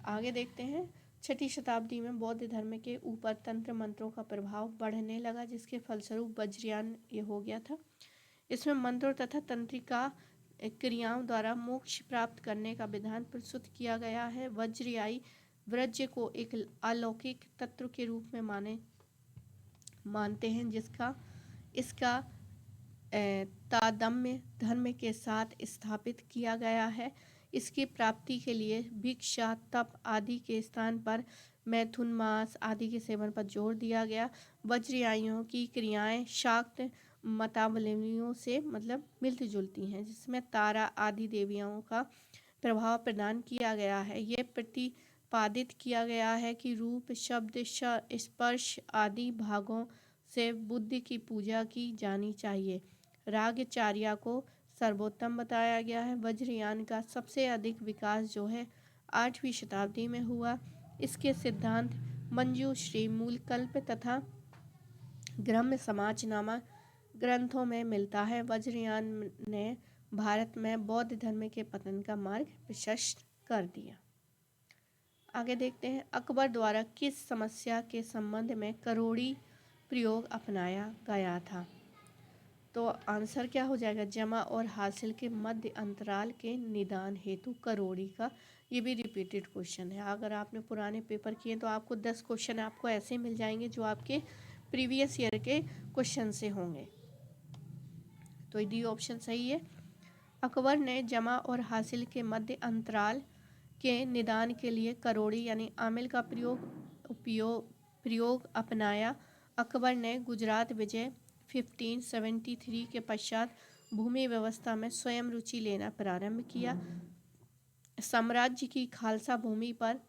आगे देखते हैं, 6वीं शताब्दी में बौद्ध धर्म के ऊपर तंत्र मंत्रों का प्रभाव बढ़ने लगा, जिसके फलस्वरूप वज्रयान ये हो गया था। इसमें मंत्रों तथा तंत्रिका क्रियाओं द्वारा मोक्ष प्राप्त करने का विधान प्रस्तुत किया गया है। वज्रयाई वज्र को एक अलौकिक तत्व के रूप में मानते हैं, इसका तादात्म्य धर्म के साथ स्थापित किया गया है। इसकी प्राप्ति के लिए भिक्षा, तप आदि के स्थान पर मैथुन मांस आदि के सेवन पर जोर दिया गया। वज्रयाइयों की क्रियाएं शाक्त मतावलंबियों से मतलब मिलती जुलती हैं, जिसमें तारा आदि देवियों का प्रभाव प्रदान किया गया है। ये प्रतिपादित किया गया है कि रूप, शब्द, स्पर्श आदि भागों से बुद्धि की पूजा की जानी चाहिए। रागचार्या को सर्वोत्तम बताया गया है। वज्रयान का सबसे अधिक विकास जो है 8वीं शताब्दी में हुआ। इसके सिद्धांत मंजूश्री, मूलकल्प तथा ग्रह्म समाज नामक ग्रंथों में मिलता है। वज्रयान ने भारत में बौद्ध धर्म के पतन का मार्ग प्रशस्त कर दिया। आगे देखते हैं, अकबर द्वारा किस समस्या के संबंध में करोड़ी प्रयोग अपनाया गया था? तो आंसर क्या हो जाएगा? जमा और हासिल के मध्य अंतराल के निदान हेतु करोड़ी का। ये भी रिपीटेड क्वेश्चन है। अगर आपने पुराने पेपर किए तो आपको 10 क्वेश्चन आपको ऐसे मिल जाएंगे जो आपके प्रीवियस ईयर के क्वेश्चन से होंगे। तो डी ऑप्शन सही है। अकबर ने जमा और हासिल के मध्य अंतराल के निदान के लिए करोड़ी यानी आमिल का प्रयोग अपनाया। अकबर ने गुजरात विजय 1573 के पश्चात भूमि व्यवस्था में स्वयं रुचि लेना प्रारंभ किया। साम्राज्य की खालसा भूमि पर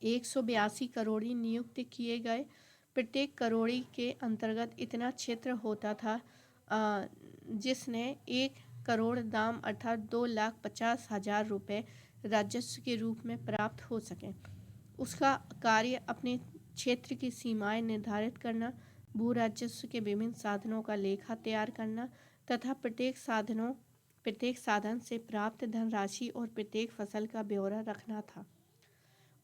182 करोड़ी नियुक्त किए गए। प्रत्येक करोड़ी के अंतर्गत इतना क्षेत्र होता था जिसने 1 करोड़ दाम अर्थात 2,50,000 रुपये राजस्व के रूप में प्राप्त हो सके। उसका कार्य अपने क्षेत्र की सीमाएं निर्धारित करना, भू राजस्व के विभिन्न साधनों का लेखा तैयार करना तथा प्रत्येक साधनों प्रत्येक साधन से प्राप्त धनराशि और प्रत्येक फसल का ब्यौरा रखना था।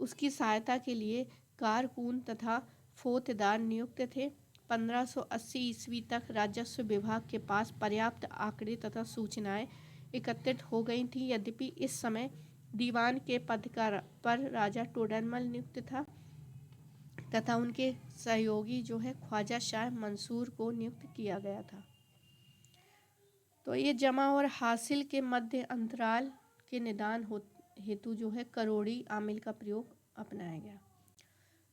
उसकी सहायता के लिए कारकून तथा फौजदार नियुक्त थे। 1580 ईस्वी तक राजस्व विभाग के पास पर्याप्त आंकड़े तथा सूचनाएं एकत्रित हो गई थीं। यद्यपि इस समय दीवान के पद पर राजा टोडरमल नियुक्त था तथा उनके सहयोगी जो है ख्वाजा शाह मंसूर को नियुक्त किया गया था। तो ये जमा और हासिल के मध्य अंतराल के निदान हेतु जो है करोड़ी आमिल का प्रयोग अपनाया गया।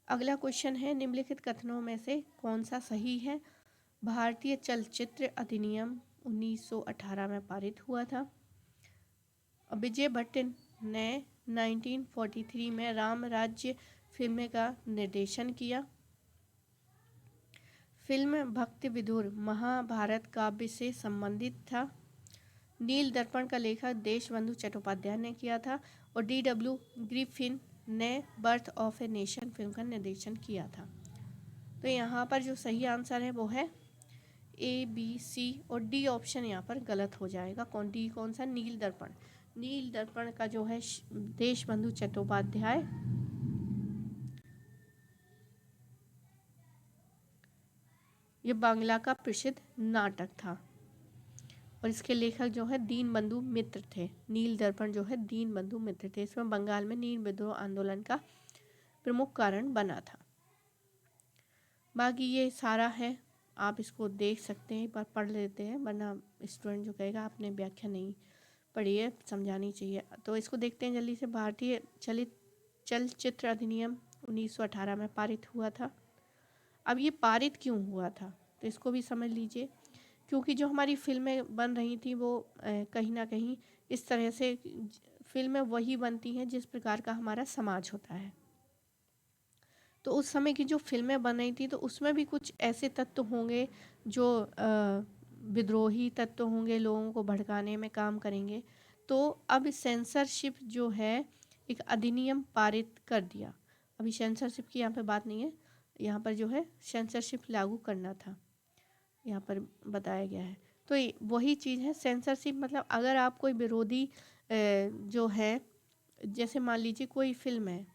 अगला क्वेश्चन है, निम्नलिखित कथनों में से कौन सा सही है? भारतीय चलचित्र अधिनियम 1918 में पारित हुआ था। विजय भट्ट ने 1943 में राम राज्य फिल्म का निर्देशन किया। फिल्म भक्ति विधुर महाभारत काव्य से संबंधित था। नील दर्पण का लेखक देशबंधु चट्टोपाध्याय ने किया था और D.W. ग्रिफिन ने birth of a nation film का निर्देशन किया था। तो यहाँ पर जो सही आंसर है वो है A, B, C और D ऑप्शन यहाँ पर गलत हो जाएगा। डी कौन सा? नील दर्पण। नील दर्पण का जो है देशबंधु चट्टोपाध्याय ये बांग्ला का प्रसिद्ध नाटक था और इसके लेखक जो है दीनबंधु मित्र थे। नील दर्पण जो है दीनबंधु मित्र थे। इसमें बंगाल में नील विद्रोह आंदोलन का प्रमुख कारण बना था। बाकी ये सारा है, आप इसको देख सकते हैं, पर पढ़ लेते हैं, वरना स्टूडेंट जो कहेगा आपने व्याख्या नहीं पढ़ी है, समझानी चाहिए। तो इसको देखते हैं जल्दी से। भारतीय चलचित्र अधिनियम 1918 में पारित हुआ था। अब ये पारित क्यों हुआ था तो इसको भी समझ लीजिए। क्योंकि जो हमारी फिल्में बन रही थी वो कहीं ना कहीं इस तरह से फिल्में वही बनती हैं जिस प्रकार का हमारा समाज होता है। तो उस समय की जो फिल्में बन रही थी तो उसमें भी कुछ ऐसे तत्व होंगे जो विद्रोही तत्व होंगे, लोगों को भड़काने में काम करेंगे। तो अब सेंसरशिप जो है एक अधिनियम पारित कर दिया। अभी सेंसरशिप की यहाँ पे बात नहीं है, यहाँ पर जो है सेंसरशिप लागू करना था, यहाँ पर बताया गया है। तो वही चीज़ है सेंसरशिप। मतलब अगर आप कोई विरोधी जो है, जैसे मान लीजिए कोई फिल्म है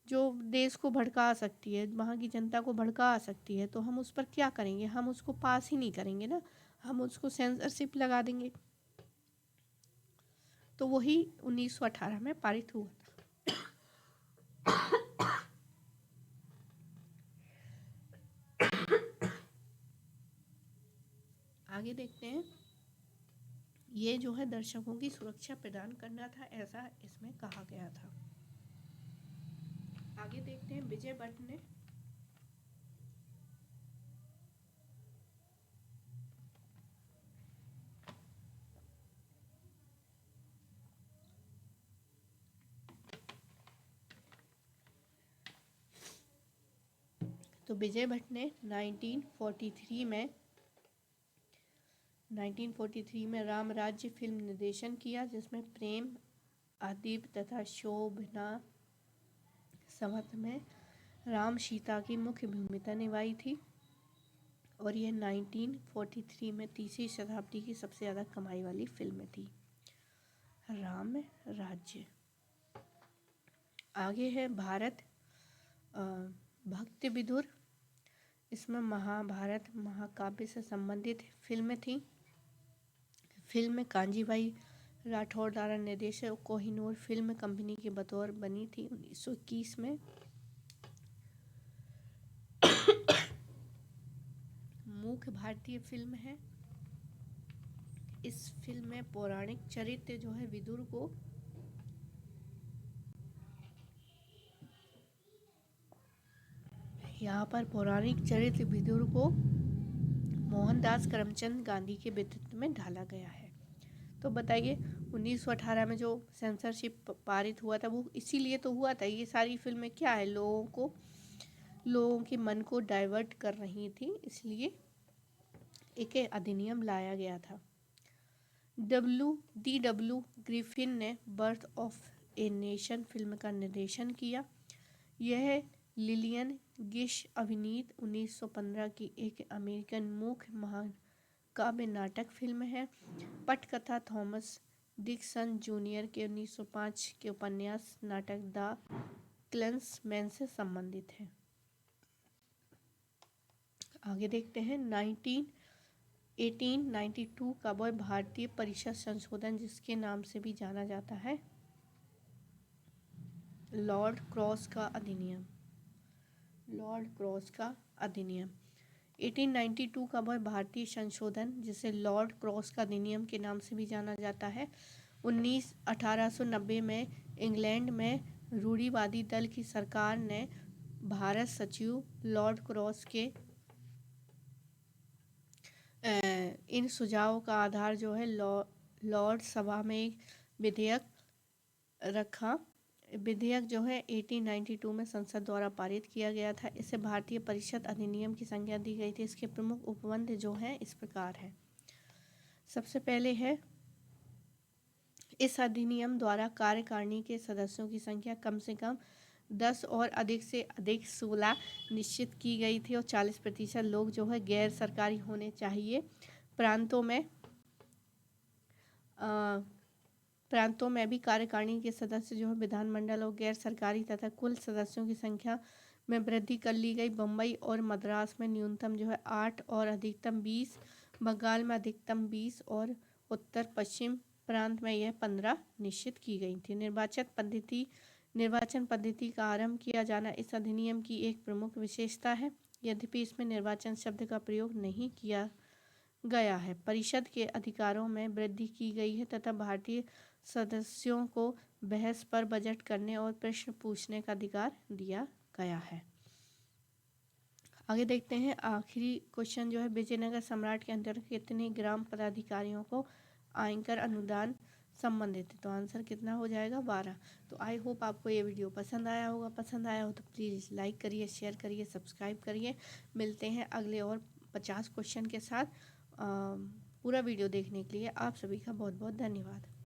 जो देश को भड़का सकती है, वहाँ की जनता को भड़का सकती है, तो हम उस पर क्या करेंगे? हम उसको पास ही नहीं करेंगे ना, हम उसको सेंसरशिप लगा देंगे। तो वही 1918 में पारित हुआ था। आगे देखते हैं। ये जो है दर्शकों की सुरक्षा प्रदान करना था, ऐसा इसमें कहा गया था। आगे देखते हैं। विजय भट्ट ने तो विजय भट्ट ने 1943 में राम राज्य फिल्म निर्देशन किया, जिसमें प्रेम आदिप तथा शोभना समत में राम सीता की मुख्य भूमिका निभाई थी और यह 1943 में तीसरी शताब्दी की सबसे ज़्यादा कमाई वाली फिल्म थी, राम राज्य। आगे है भारत भक्ति विधुर। इसमें महाभारत महाकाव्य से संबंधित फिल्म थी। फिल्म कांजीबाई राठौर द्वारा निर्देशित कोहिनूर फिल्म कंपनी के बतौर बनी थी 1921 में। मुख्य भारतीय फिल्म है। इस फिल्म में पौराणिक चरित्र जो है विदुर को मोहनदास करमचंद गांधी के व्यक्तित्व में ढाला गया है। तो बताइए 1918 में जो सेंसरशिप पारित हुआ था वो इसीलिए तो हुआ था। ये सारी फिल्में क्या है, लोगों के मन को डाइवर्ट कर रही थी, इसलिए एक अधिनियम लाया गया था। D.W. ग्रिफिन ने birth of a nation film का निर्देशन किया। यह लिलियन गिश अभिनीत 1915 की एक अमेरिकन मुख्य काव्य नाटक फिल्म है। पटकथा थॉमस डिक्सन जूनियर के 1905 के उपन्यास नाटक द क्लेंसमैन से संबंधित है। आगे देखते हैं 1892 का वह भारतीय परिषद संशोधन जिसके नाम से भी जाना जाता है लॉर्ड क्रॉस का अधिनियम। लॉर्ड क्रॉस का अधिनियम 1892 का वह भारतीय संशोधन जिसे लॉर्ड क्रॉस का अधिनियम के नाम से भी जाना जाता है 1890 में इंग्लैंड में रूढ़िवादी दल की सरकार ने भारत सचिव लॉर्ड क्रॉस के इन सुझावों का आधार जो है लॉर्ड सभा में एक विधेयक रखा। विधेयक जो है 1892 में संसद द्वारा पारित किया गया था। इसे भारतीय परिषद अधिनियम की संज्ञा दी गई थी। इसके प्रमुख उपबंध जो हैं इस प्रकार है। सबसे पहले है इस अधिनियम द्वारा कार्यकारिणी के सदस्यों की संख्या कम से कम 10 और अधिक से अधिक 16 निश्चित की गई थी और 40% लोग जो है गैर सरकारी होने चाहिए। प्रांतों में भी कार्यकारिणी के सदस्य जो है विधानमंडल और गैर सरकारी तथा कुल सदस्यों की संख्या में वृद्धि कर ली गई। बम्बई और मद्रास में न्यूनतम जो है 8 और अधिकतम 20, बंगाल में अधिकतम 20 और उत्तर पश्चिम प्रांत में यह 15 निश्चित की गई थी। निर्वाचन पद्धति का आरंभ किया जाना इस अधिनियम की एक प्रमुख विशेषता है। यद्यपि इसमें निर्वाचन शब्द का प्रयोग नहीं किया गया है। परिषद के अधिकारों में वृद्धि की गई है तथा भारतीय सदस्यों को बहस पर बजट करने और प्रश्न पूछने का अधिकार दिया गया है। आगे देखते हैं आखिरी क्वेश्चन जो है विजयनगर सम्राट के अंतर्गत कितने ग्राम पदाधिकारियों को आयकर अनुदान संबंधित है। तो आंसर कितना हो जाएगा 12। तो आई होप आपको ये वीडियो पसंद आया होगा। पसंद आया हो तो प्लीज़ लाइक करिए, शेयर करिए, सब्सक्राइब करिए। मिलते हैं अगले और 50 क्वेश्चन के साथ। पूरा वीडियो देखने के लिए आप सभी का बहुत बहुत धन्यवाद।